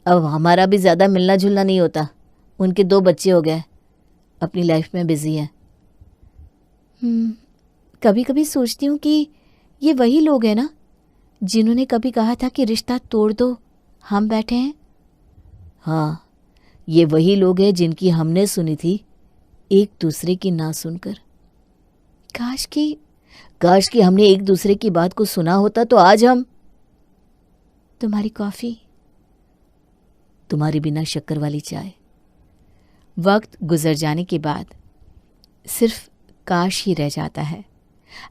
Speaker 3: अब हमारा भी ज़्यादा मिलना जुलना नहीं होता। उनके 2 बच्चे हो गए, अपनी लाइफ में बिजी हैं।
Speaker 1: कभी कभी सोचती हूँ कि ये वही लोग हैं ना जिन्होंने कभी कहा था कि रिश्ता तोड़ दो, हम बैठे हैं।
Speaker 3: हाँ, ये वही लोग हैं जिनकी हमने सुनी थी एक दूसरे की ना सुनकर।
Speaker 1: काश कि
Speaker 3: हमने एक दूसरे की बात को सुना होता तो आज हम।
Speaker 1: तुम्हारी कॉफ़ी,
Speaker 3: तुम्हारी बिना शक्कर वाली चाय।
Speaker 1: वक्त गुजर जाने के बाद सिर्फ काश ही रह जाता है।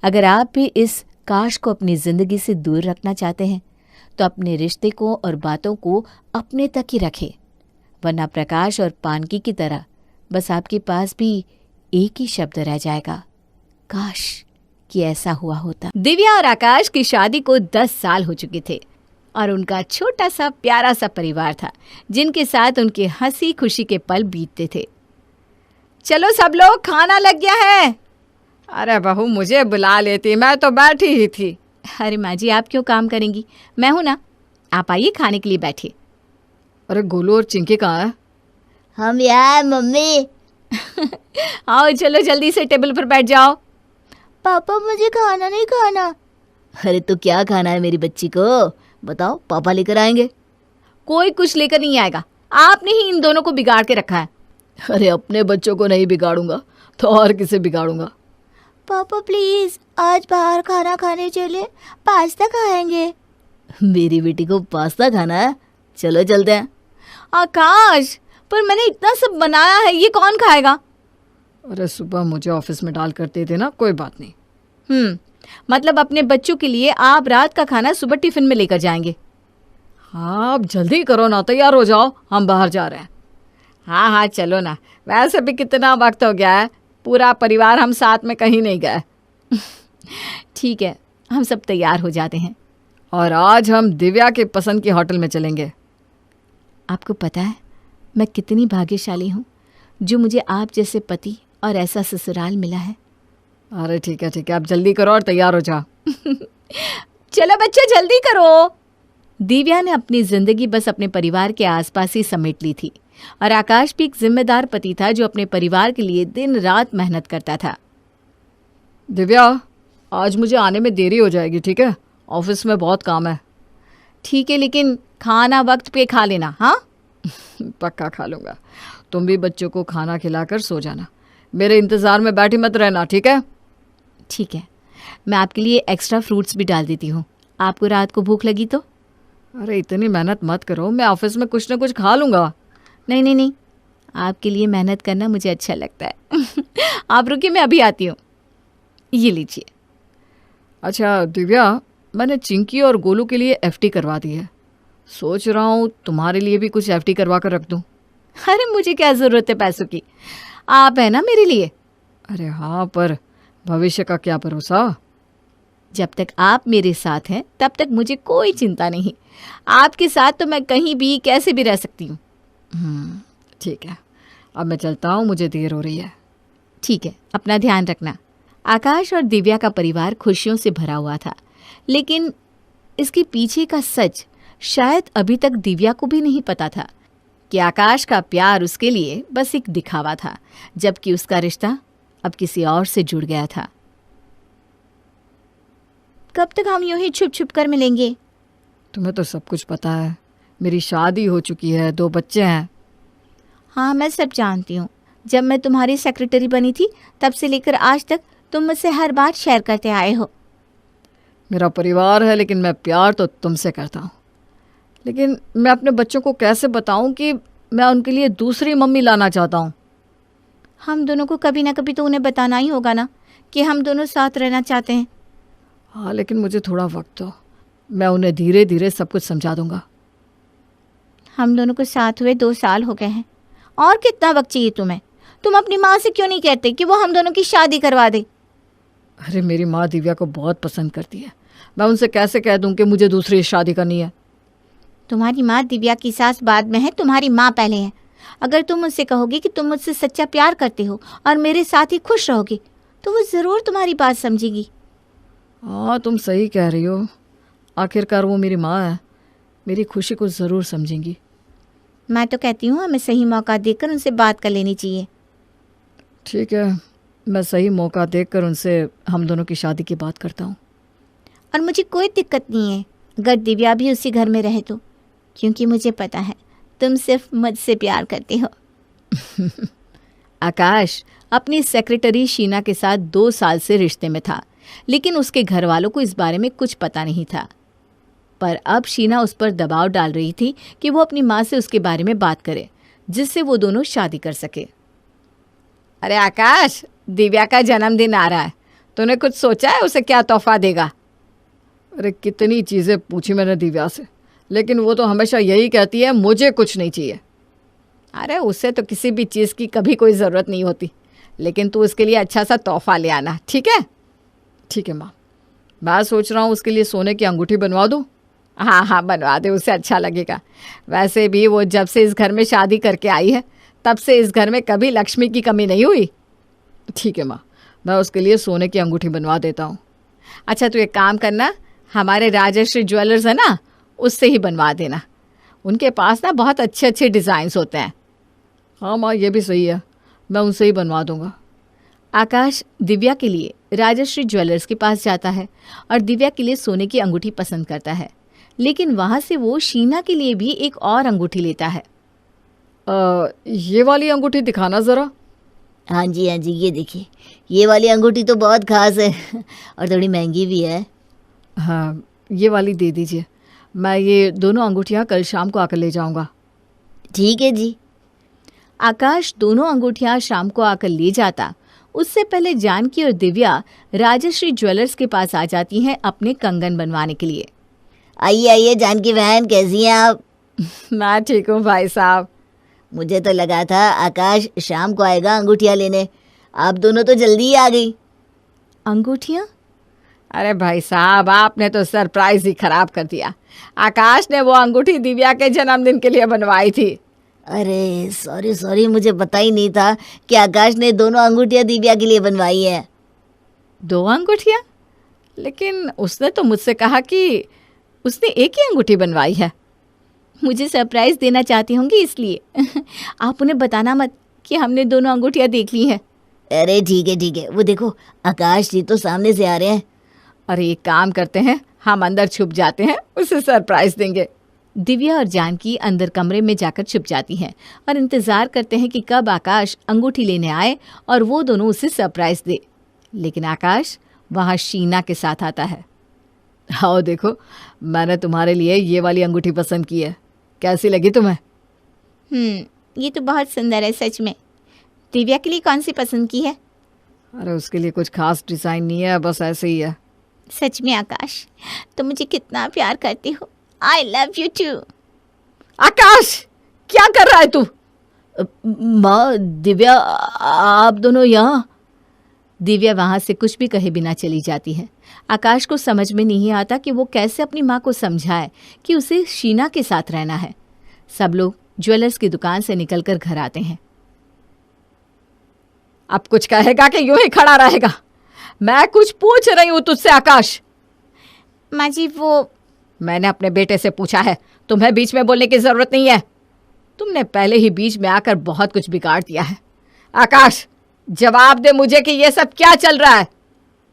Speaker 1: अगर आप भी इस काश को अपनी ज़िंदगी से दूर रखना चाहते हैं तो अपने रिश्ते को और बातों को अपने तक ही रखें, वरना प्रकाश और पानकी की तरह बस आपके पास भी एक ही शब्द रह जाएगा, काश कि ऐसा हुआ होता। दिव्या और आकाश की शादी को 10 साल हो चुके थे और उनका छोटा सा प्यारा सा परिवार था जिनके साथ उनके हंसी खुशी के पल बीतते थे।
Speaker 2: चलो सब लोग, खाना लग गया है। अरे बहू, मुझे बुला लेती, मैं तो बैठी ही थी।
Speaker 1: अरे माँ जी, आप क्यों काम करेंगी, मैं हूं ना। आप आइए, खाने के लिए बैठिए।
Speaker 5: अरे गोलू और चिंकी कहाँ है?
Speaker 3: हम यार मम्मी।
Speaker 2: आओ चलो जल्दी से टेबल पर बैठ जाओ।
Speaker 3: पापा मुझे खाना नहीं खाना। अरे तो क्या खाना है मेरी बच्ची को, बताओ, पापा लेकर आएंगे।
Speaker 2: कोई कुछ लेकर नहीं आएगा, आपने ही इन दोनों को बिगाड़ के रखा है।
Speaker 5: अरे अपने बच्चों को नहीं बिगाड़ूंगा तो और किसे बिगाड़ूंगा।
Speaker 3: पापा प्लीज आज बाहर खाना खाने चले, पास्ता खाएंगे। मेरी बेटी को पास्ता खाना है, चलो चलते हैं।
Speaker 2: आकाश, पर मैंने इतना सब बनाया है, ये कौन खाएगा?
Speaker 5: अरे सुबह मुझे ऑफिस में डाल करते थे ना, कोई बात नहीं।
Speaker 2: मतलब अपने बच्चों के लिए आप रात का खाना सुबह टिफिन में लेकर जाएंगे?
Speaker 5: हाँ, अब जल्दी करो ना, तैयार हो जाओ, हम बाहर जा रहे हैं।
Speaker 2: हाँ हाँ चलो ना, वैसे भी कितना वक्त हो गया है, पूरा परिवार हम साथ में कहीं नहीं गए।
Speaker 1: ठीक है, हम सब तैयार हो जाते हैं।
Speaker 5: और आज हम दिव्या के पसंद की होटल में चलेंगे।
Speaker 1: आपको पता है मैं कितनी भाग्यशाली हूँ जो मुझे आप जैसे पति और ऐसा ससुराल मिला है।
Speaker 5: अरे ठीक है आप जल्दी करो और तैयार हो जा।
Speaker 1: चलो बच्चे जल्दी करो। दिव्या ने अपनी जिंदगी बस अपने परिवार के आसपास ही समेट ली थी और आकाश भी एक जिम्मेदार पति था जो अपने परिवार के लिए दिन रात मेहनत करता था।
Speaker 5: दिव्या, आज मुझे आने में देरी हो जाएगी, ठीक है? ऑफिस में बहुत काम है।
Speaker 1: ठीक है, लेकिन खाना वक्त पे खा लेना। हाँ
Speaker 5: पक्का खा लूँगा। तुम भी बच्चों को खाना खिलाकर सो जाना, मेरे इंतज़ार में बैठी मत रहना, ठीक है?
Speaker 1: ठीक है, मैं आपके लिए एक्स्ट्रा फ्रूट्स भी डाल देती हूँ। आपको रात को भूख लगी तो?
Speaker 5: अरे इतनी मेहनत मत करो, मैं ऑफिस में कुछ ना कुछ खा लूँगा।
Speaker 1: नहीं नहीं नहीं, आपके लिए मेहनत करना मुझे अच्छा लगता है। आप रुकिए, मैं अभी आती हूँ। ये लीजिए।
Speaker 5: अच्छा दिव्या, मैंने चिंकी और गोलू के लिए एफडी करवा दी है। सोच रहा हूँ तुम्हारे लिए भी कुछ एफडी करवा कर रख दूँ।
Speaker 1: अरे मुझे क्या ज़रूरत है पैसों की, आप है ना मेरे लिए।
Speaker 5: अरे हाँ, पर भविष्य का क्या भरोसा।
Speaker 1: जब तक आप मेरे साथ हैं तब तक मुझे कोई चिंता नहीं। आपके साथ तो मैं कहीं भी कैसे भी रह सकती हूँ।
Speaker 5: ठीक है, अब मैं चलता हूँ, मुझे देर हो रही है।
Speaker 1: ठीक है, अपना ध्यान रखना। आकाश और दिव्या का परिवार खुशियों से भरा हुआ था, लेकिन इसके पीछे का सच शायद अभी तक दिव्या को भी नहीं पता था कि आकाश का प्यार उसके लिए बस एक दिखावा था, जबकि उसका रिश्ता अब किसी और से जुड़ गया था। कब तक हम यूं ही छुप छुप कर मिलेंगे?
Speaker 5: तुम्हें तो सब कुछ पता है, मेरी शादी हो चुकी है, 2 बच्चे हैं।
Speaker 1: हाँ, मैं सब जानती हूँ। जब मैं तुम्हारी सेक्रेटरी बनी थी तब से लेकर आज तक तुम मुझसे हर बात शेयर करते आए हो।
Speaker 5: मेरा परिवार है, लेकिन मैं प्यार तो तुमसे करता हूँ। लेकिन मैं अपने बच्चों को कैसे बताऊँ कि मैं उनके लिए दूसरी मम्मी लाना चाहता हूँ।
Speaker 1: हम दोनों को कभी ना कभी तो उन्हें बताना ही होगा ना कि हम दोनों साथ रहना चाहते हैं।
Speaker 5: हाँ, लेकिन मुझे थोड़ा वक्त दो, मैं उन्हें धीरे धीरे सब कुछ समझा दूंगा।
Speaker 1: हम दोनों को साथ हुए 2 साल हो गए हैं, और कितना वक्त चाहिए तुम्हें? तुम अपनी माँ से क्यों नहीं कहते कि वो हम दोनों की शादी करवा दे?
Speaker 5: अरे मेरी माँ दिव्या को बहुत पसंद करती है, मैं उनसे कैसे कह दूं कि मुझे दूसरी शादी करनी है।
Speaker 1: तुम्हारी माँ दिव्या की सास बाद में है, तुम्हारी माँ पहले है। अगर तुम मुझसे कहोगे कि तुम मुझसे सच्चा प्यार करते हो और मेरे साथ ही खुश रहोगे तो वो ज़रूर तुम्हारी बात समझेगी।
Speaker 5: हाँ, तुम सही कह रही हो, आखिरकार वो मेरी माँ है, मेरी खुशी को ज़रूर समझेंगी।
Speaker 1: मैं तो कहती हूँ हमें सही मौका देकर उनसे बात कर लेनी चाहिए।
Speaker 5: ठीक है, मैं सही मौका देखकर उनसे हम दोनों की शादी की बात करता हूँ।
Speaker 1: और मुझे कोई दिक्कत नहीं है अगर दिव्या भी उसी घर में रहे तो, क्योंकि मुझे पता है तुम सिर्फ मुझसे प्यार करते हो। आकाश अपनी सेक्रेटरी शीना के साथ 2 साल से रिश्ते में था, लेकिन उसके घर वालों को इस बारे में कुछ पता नहीं था। पर अब शीना उस पर दबाव डाल रही थी कि वो अपनी माँ से उसके बारे में बात करे, जिससे वो दोनों शादी कर सके।
Speaker 2: अरे आकाश, दिव्या का जन्मदिन आ रहा है, तूने कुछ सोचा है उसे क्या तोहफा देगा?
Speaker 5: अरे कितनी चीज़ें पूछी मैंने दिव्या से, लेकिन वो तो हमेशा यही कहती है मुझे कुछ नहीं चाहिए।
Speaker 2: अरे उसे तो किसी भी चीज़ की कभी कोई ज़रूरत नहीं होती, लेकिन तू उसके लिए अच्छा सा तोहफा ले आना, ठीक है?
Speaker 5: ठीक है माँ, मैं सोच रहा हूँ उसके लिए सोने की अंगूठी बनवा दूँ।
Speaker 2: हाँ हाँ, बनवा दे, उसे अच्छा लगेगा। वैसे भी वो जब से इस घर में शादी करके आई है तब से इस घर में कभी लक्ष्मी की कमी नहीं हुई।
Speaker 5: ठीक है माँ, मैं उसके लिए सोने की अंगूठी बनवा देता हूँ।
Speaker 2: अच्छा तू एक काम करना, हमारे राजश्री ज्वेलर्स है ना, उससे ही बनवा देना। उनके पास ना बहुत अच्छे अच्छे डिज़ाइंस होते हैं।
Speaker 5: हाँ माँ, ये भी सही है, मैं उनसे ही बनवा दूँगा।
Speaker 1: आकाश दिव्या के लिए राजश्री ज्वेलर्स के पास जाता है और दिव्या के लिए सोने की अंगूठी पसंद करता है, लेकिन वहाँ से वो शीना के लिए भी एक और अंगूठी लेता है।
Speaker 5: ये वाली अंगूठी दिखाना ज़रा।
Speaker 3: हाँ जी, ये देखिए, ये वाली अंगूठी तो बहुत खास है और थोड़ी महंगी भी है।
Speaker 5: हाँ, ये वाली दे दीजिए, मैं ये दोनों अंगूठियाँ कल शाम को आकर ले जाऊँगा।
Speaker 3: ठीक है जी।
Speaker 1: आकाश दोनों अंगूठियां शाम को आकर ले जाता, उससे पहले जानकी और दिव्या राजश्री ज्वेलर्स के पास आ जाती हैं अपने कंगन बनवाने के लिए।
Speaker 3: आइए जानकी बहन, कैसी हैं आप?
Speaker 2: मैं ठीक हूँ भाई साहब।
Speaker 3: मुझे तो लगा था आकाश शाम को आएगा अंगूठियाँ लेने, आप दोनों तो जल्दी ही आ गई।
Speaker 1: अंगूठियाँ?
Speaker 2: अरे भाई साहब, आपने तो सरप्राइज ही खराब कर दिया। आकाश ने वो अंगूठी दिव्या के जन्मदिन के लिए बनवाई थी।
Speaker 3: अरे सॉरी सॉरी, मुझे पता ही नहीं था कि आकाश ने दोनों अंगूठियां दिव्या के लिए बनवाई है।
Speaker 2: 2 अंगूठियाँ? लेकिन उसने तो मुझसे कहा कि उसने एक ही अंगूठी बनवाई है।
Speaker 1: मुझे सरप्राइज देना चाहती होंगी इसलिए। आप उन्हें बताना मत कि हमने दोनों अंगूठियाँ देख ली हैं।
Speaker 3: अरे ठीक है, वो देखो आकाश जी तो सामने से आ रहे हैं।
Speaker 2: अरे एक काम करते हैं, हम अंदर छुप जाते हैं, उसे सरप्राइज देंगे।
Speaker 1: दिव्या और जानकी अंदर कमरे में जाकर छुप जाती हैं और इंतजार करते हैं कि कब आकाश अंगूठी लेने आए और वो दोनों उसे सरप्राइज दे। लेकिन आकाश वहाँ शीना के साथ आता है।
Speaker 2: आओ देखो, मैंने तुम्हारे लिए ये वाली अंगूठी पसंद की है, कैसी लगी तुम्हें?
Speaker 4: ये तो बहुत सुंदर है सच में। दिव्या के लिए कौन सी पसंद की है?
Speaker 2: अरे उसके लिए कुछ खास डिज़ाइन नहीं है, बस ऐसे ही है।
Speaker 4: सच में आकाश, तुम मुझे कितना प्यार करती हो। I love you too.
Speaker 2: Akash, क्या कर रहा है तू?
Speaker 3: माँ, दिव्या आप दोनों यहाँ?
Speaker 1: दिव्या वहाँ से कुछ भी कहे बिना चली जाती है। आकाश को समझ में नहीं आता कि वो कैसे अपनी माँ को समझाए कि उसे शीना के साथ रहना है। सब लोग ज्वेलर्स की दुकान से निकलकर घर आते हैं।
Speaker 2: अब कुछ कहेगा कि यूं ही खड़ा रहेगा? मैं कुछ पूछ रही हूं तुझसे आकाश।
Speaker 4: माँ जी वो
Speaker 2: मैंने अपने बेटे से पूछा है, तुम्हें बीच में बोलने की जरूरत नहीं है। तुमने पहले ही बीच में आकर बहुत कुछ बिगाड़ दिया है। आकाश, जवाब दे मुझे कि ये सब क्या चल रहा है?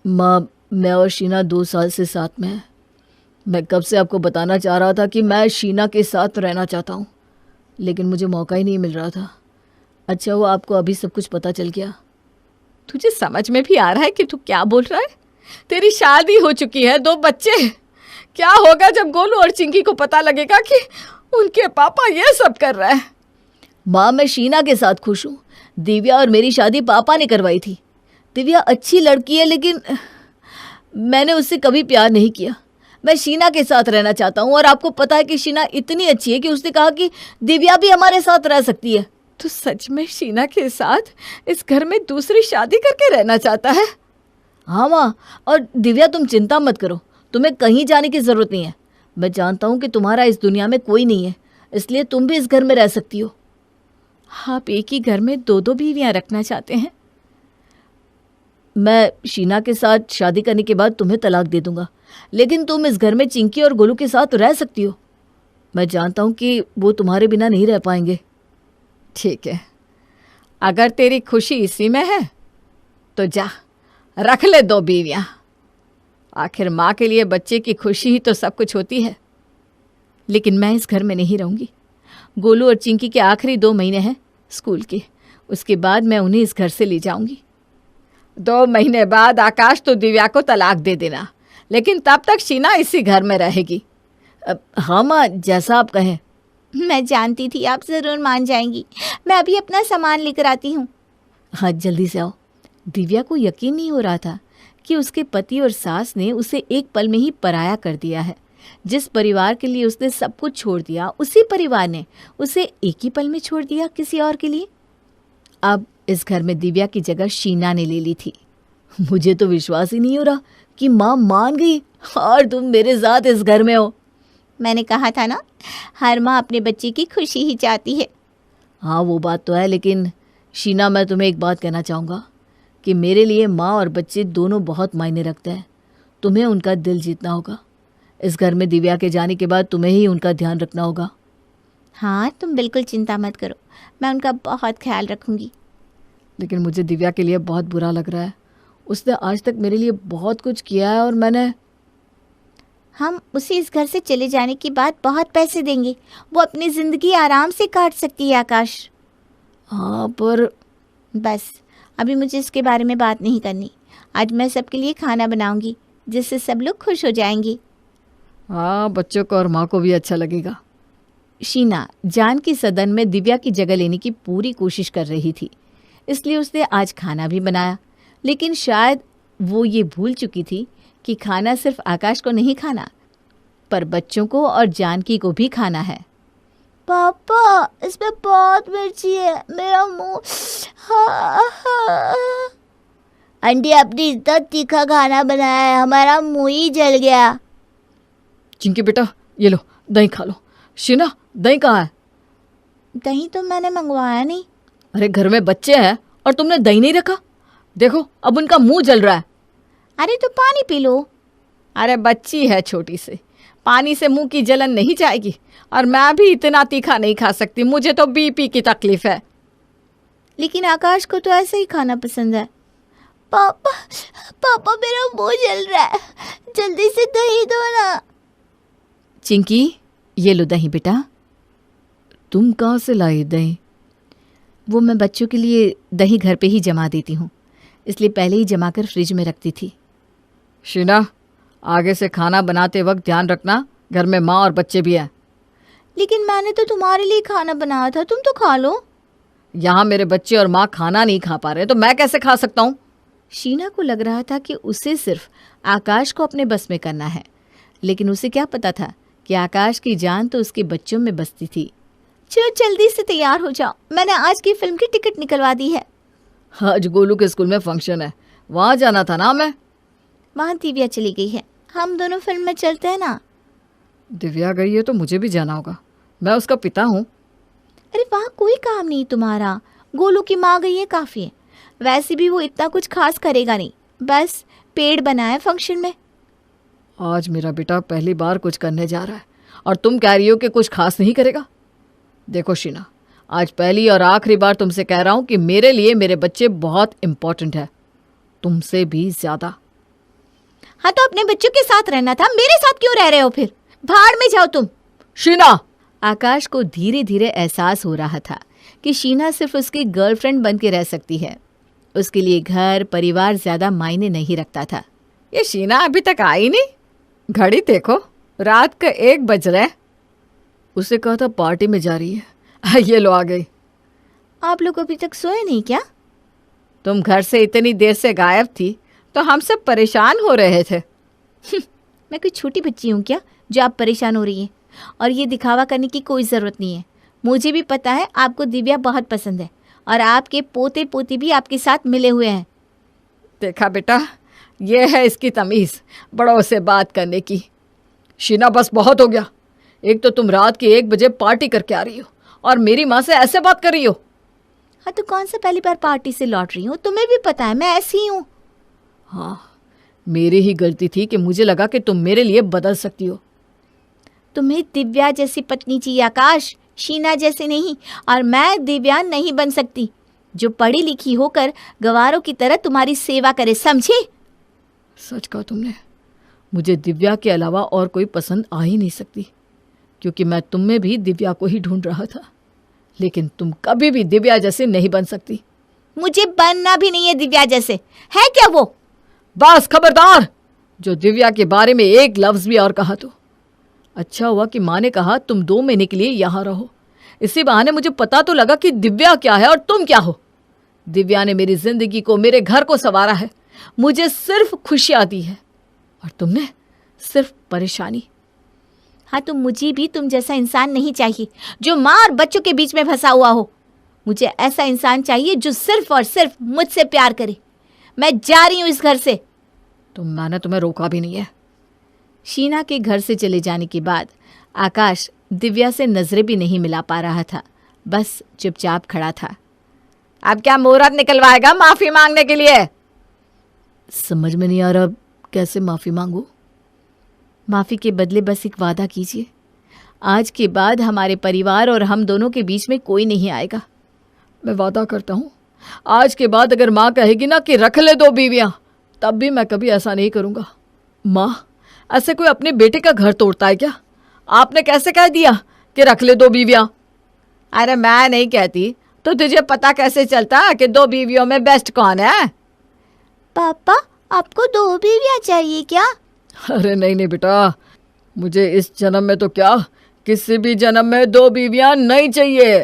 Speaker 3: माँ, मैं और शीना 2 साल से साथ में हैं। मैं कब से आपको बताना चाह रहा था कि मैं शीना के साथ रहना चाहता हूँ, लेकिन मुझे मौका ही नहीं मिल रहा था। अच्छा वो आपको अभी सब कुछ पता चल गया?
Speaker 2: तुझे समझ में भी आ रहा है कि तू क्या बोल रहा है? तेरी शादी हो चुकी है, 2 बच्चे। क्या होगा जब गोलू और चिंकी को पता लगेगा कि उनके पापा ये सब कर रहे हैं?
Speaker 3: माँ, मैं शीना के साथ खुश हूँ। दिव्या और मेरी शादी पापा ने करवाई थी। दिव्या अच्छी लड़की है, लेकिन मैंने उससे कभी प्यार नहीं किया। मैं शीना के साथ रहना चाहता हूँ और आपको पता है कि शीना इतनी अच्छी है कि उसने कहा कि दिव्या भी हमारे साथ रह सकती है।
Speaker 2: तो सच में शीना के साथ इस घर में दूसरी शादी करके रहना चाहता है?
Speaker 3: हाँ माँ, और दिव्या तुम चिंता मत करो, तुम्हें कहीं जाने की ज़रूरत नहीं है। मैं जानता हूँ कि तुम्हारा इस दुनिया में कोई नहीं है, इसलिए तुम भी इस घर में रह सकती हो।
Speaker 1: आप एक ही घर में 2 बीवियाँ रखना चाहते हैं?
Speaker 3: मैं शीना के साथ शादी करने के बाद तुम्हें तलाक दे दूंगा, लेकिन तुम इस घर में चिंकी और गोलू के साथ रह सकती हो। मैं जानता हूँ कि वो तुम्हारे बिना नहीं रह पाएंगे।
Speaker 2: ठीक है, अगर तेरी खुशी इसी में है तो जा रख ले 2 बीवियाँ। आखिर माँ के लिए बच्चे की खुशी ही तो सब कुछ होती है।
Speaker 1: लेकिन मैं इस घर में नहीं रहूँगी। गोलू और चिंकी के आखिरी 2 महीने हैं स्कूल के, उसके बाद मैं उन्हें इस घर से ले जाऊँगी।
Speaker 2: 2 महीने बाद आकाश तो दिव्या को तलाक दे देना, लेकिन तब तक शीना इसी घर में रहेगी।
Speaker 3: हाँ माँ, जैसा आप कहें।
Speaker 4: मैं जानती थी आप ज़रूर मान जाएंगी। मैं अभी अपना सामान लेकर आती हूँ।
Speaker 3: हाँ, जल्दी से आओ।
Speaker 1: दिव्या को यकीन नहीं हो रहा था कि उसके पति और सास ने उसे एक पल में ही पराया कर दिया है। जिस परिवार के लिए उसने सब कुछ छोड़ दिया, उसी परिवार ने उसे एक ही पल में छोड़ दिया किसी और के लिए। अब इस घर में दिव्या की जगह शीना ने ले ली थी।
Speaker 3: मुझे तो विश्वास ही नहीं हो रहा कि माँ मान गई और तुम मेरे साथ इस घर में हो।
Speaker 4: मैंने कहा था ना, हर माँ अपने बच्चे की खुशी ही चाहती है।
Speaker 3: हाँ वो बात तो है, लेकिन शीना मैं तुम्हें एक बात कहना चाहूँगा कि मेरे लिए माँ और बच्चे दोनों बहुत मायने रखते हैं। तुम्हें उनका दिल जीतना होगा। इस घर में दिव्या के जाने के बाद तुम्हें ही उनका ध्यान रखना होगा।
Speaker 4: हाँ, तुम बिल्कुल चिंता मत करो, मैं उनका बहुत ख्याल रखूँगी।
Speaker 3: लेकिन मुझे दिव्या के लिए बहुत बुरा लग रहा है। उसने आज तक मेरे लिए बहुत कुछ किया है और
Speaker 4: हम उसे इस घर से चले जाने के बाद बहुत पैसे देंगे। वो अपनी ज़िंदगी आराम से काट सकती है आकाश।
Speaker 3: हाँ पर
Speaker 4: बस अभी मुझे इसके बारे में बात नहीं करनी। आज मैं सबके लिए खाना बनाऊंगी जिससे सब लोग खुश हो जाएंगे।
Speaker 3: हाँ, बच्चों को और माँ को भी अच्छा लगेगा।
Speaker 1: शीना जानकी सदन में दिव्या की जगह लेने की पूरी कोशिश कर रही थी, इसलिए उसने आज खाना भी बनाया। लेकिन शायद वो ये भूल चुकी थी कि खाना सिर्फ आकाश को नहीं खाना, पर बच्चों को और जानकी को भी खाना है।
Speaker 4: पापा इसमें बहुत मिर्ची है, मेरा मुंह। आंटी आपने इतना तीखा खाना बनाया है, हमारा मुंह ही जल गया।
Speaker 5: चिंकी बेटा ये लो दही खा लो। शीना दही कहाँ है?
Speaker 4: दही तो मैंने मंगवाया नहीं।
Speaker 5: अरे घर में बच्चे हैं और तुमने दही नहीं रखा। देखो अब उनका मुंह जल रहा है।
Speaker 4: अरे तो पानी पी लो।
Speaker 2: अरे बच्ची है छोटी सी, पानी से मुंह की जलन नहीं जाएगी। और मैं भी इतना तीखा नहीं खा सकती, मुझे तो बीपी की तकलीफ है।
Speaker 4: लेकिन आकाश को तो ऐसे ही खाना पसंद है। पापा पापा मेरा मुंह जल रहा है, जल्दी से दही दो ना।
Speaker 1: चिंकी ये लो दही बेटा।
Speaker 5: तुम कहाँ से लाई दही?
Speaker 1: वो मैं बच्चों के लिए दही घर पे ही जमा देती हूँ, इसलिए पहले ही जमा कर फ्रिज में रखती थी।
Speaker 5: शीना आगे से खाना बनाते वक्त ध्यान रखना, घर में माँ और बच्चे भी हैं।
Speaker 4: लेकिन मैंने तो तुम्हारे लिए खाना बनाया था, तुम तो खा लो।
Speaker 5: यहाँ मेरे बच्चे और माँ खाना नहीं खा पा रहे तो मैं कैसे खा सकता हूँ?
Speaker 1: शीना को लग रहा था कि उसे सिर्फ आकाश को अपने बस में करना है, लेकिन उसे क्या पता था कि आकाश की जान तो उसके बच्चों में बसती थी।
Speaker 4: चलो जल्दी से तैयार हो जाओ, मैंने आज की फिल्म की टिकट निकलवा दी है।
Speaker 5: आज गोलू के स्कूल में फंक्शन है, वहाँ जाना था ना मैं।
Speaker 4: वहाँ दिव्या चली गई है, हम दोनों फिल्म में चलते हैं ना।
Speaker 5: दिव्या गई है तो मुझे भी जाना होगा, मैं उसका पिता हूँ।
Speaker 4: अरे वहाँ कोई काम नहीं तुम्हारा, गोलू की माँ गई है काफ़ी है। वैसे भी वो इतना कुछ खास करेगा नहीं, बस पेड़ बनाए फंक्शन में।
Speaker 5: आज मेरा बेटा पहली बार कुछ करने जा रहा है और तुम कह रही हो कि कुछ खास नहीं करेगा। देखो शीना, आज पहली और आखिरी बार तुमसे कह रहा हूँ कि मेरे लिए मेरे बच्चे बहुत इम्पोर्टेंट है, तुमसे भी ज़्यादा।
Speaker 4: हाँ तो अपने बच्चों के साथ रहना था, मेरे साथ क्यों रह रहे हो फिर? भाड़ में जाओ तुम।
Speaker 5: शीना!
Speaker 1: आकाश को धीरे धीरे एहसास हो रहा था कि शीना सिर्फ उसकी गर्लफ्रेंड बन के रह सकती है। उसके लिए घर परिवार ज्यादा मायने नहीं रखता था।
Speaker 2: ये शीना अभी तक आई नहीं, घड़ी देखो रात का 1 बज रहा है।
Speaker 5: उसे कहा था पार्टी में जा रही है, ये लो आ गई।
Speaker 4: आप लोग अभी तक सोए नहीं क्या?
Speaker 2: तुम घर से इतनी देर से गायब थी तो हम सब परेशान हो रहे थे।
Speaker 4: मैं कोई छोटी बच्ची हूँ क्या जो आप परेशान हो रही हैं? और ये दिखावा करने की कोई ज़रूरत नहीं है। मुझे भी पता है आपको दिव्या बहुत पसंद है और आपके पोते पोती भी आपके साथ मिले हुए हैं।
Speaker 2: देखा बेटा, ये है इसकी तमीज़, बड़ों से बात करने की।
Speaker 5: शीना बस बहुत हो गया। एक तो तुम रात के 1 बजे पार्टी करके आ रही हो और मेरी माँ से ऐसे बात कर रही हो।
Speaker 4: हाँ तो कौन सा पहली बार पार्टी से लौट रही हूँ, तुम्हें भी पता है मैं ऐसी ही हूँ।
Speaker 5: हाँ मेरी ही गलती थी कि मुझे लगा कि तुम मेरे लिए बदल सकती हो।
Speaker 4: तुम्हें दिव्या जैसी पत्नी चाहिए आकाश, शीना जैसी नहीं। और मैं दिव्या नहीं बन सकती जो पढ़ी लिखी होकर गवारों की तरह तुम्हारी सेवा करे, समझी?
Speaker 5: सच कहा तुमने, मुझे दिव्या के अलावा और कोई पसंद आ ही नहीं सकती, क्योंकि मैं तुम में भी दिव्या को ही ढूंढ रहा था। लेकिन तुम कभी भी दिव्या जैसे नहीं बन सकती।
Speaker 4: मुझे बनना भी नहीं है दिव्या जैसे, है क्या वो?
Speaker 5: बस खबरदार, जो दिव्या के बारे में एक लफ्ज भी और कहा तो। अच्छा हुआ कि माँ ने कहा तुम 2 महीने के लिए यहाँ रहो, इसी बहाने मुझे पता तो लगा कि दिव्या क्या है और तुम क्या हो। दिव्या ने मेरी जिंदगी को, मेरे घर को संवारा है, मुझे सिर्फ खुशियाँ दी है और तुमने सिर्फ परेशानी।
Speaker 4: हाँ तो मुझे भी तुम जैसा इंसान नहीं चाहिए जो माँ और बच्चों के बीच में फंसा हुआ हो। मुझे ऐसा इंसान चाहिए जो सिर्फ और सिर्फ मुझसे प्यार करे। मैं जा रही हूँ इस घर से।
Speaker 5: तो मैंने तुम्हें रोका भी नहीं है।
Speaker 1: शीना के घर से चले जाने के बाद आकाश दिव्या से नजरें भी नहीं मिला पा रहा था, बस चुपचाप खड़ा था।
Speaker 2: अब क्या मुहूर्त निकलवाएगा माफी मांगने के लिए?
Speaker 5: समझ में नहीं आ रहा कैसे माफी मांगू।
Speaker 1: माफी के बदले बस एक वादा कीजिए, आज के बाद हमारे परिवार और हम दोनों के बीच में कोई नहीं आएगा।
Speaker 5: मैं वादा करता हूँ, आज के बाद अगर माँ कहेगी ना कि रख ले 2 बीवियाँ, तब भी मैं कभी ऐसा नहीं करूँगा। माँ, ऐसे कोई अपने बेटे का घर तोड़ता है क्या? आपने कैसे कह दिया कि रख ले 2 बीवियाँ?
Speaker 2: अरे मैं नहीं कहती तो तुझे पता कैसे चलता कि 2 बीवियों में बेस्ट कौन है?
Speaker 4: पापा आपको 2 बीवियाँ चाहिए क्या?
Speaker 5: अरे नहीं नहीं बेटा, मुझे इस जन्म में तो क्या, किसी भी जन्म में 2 बीवियाँ नहीं चाहिए।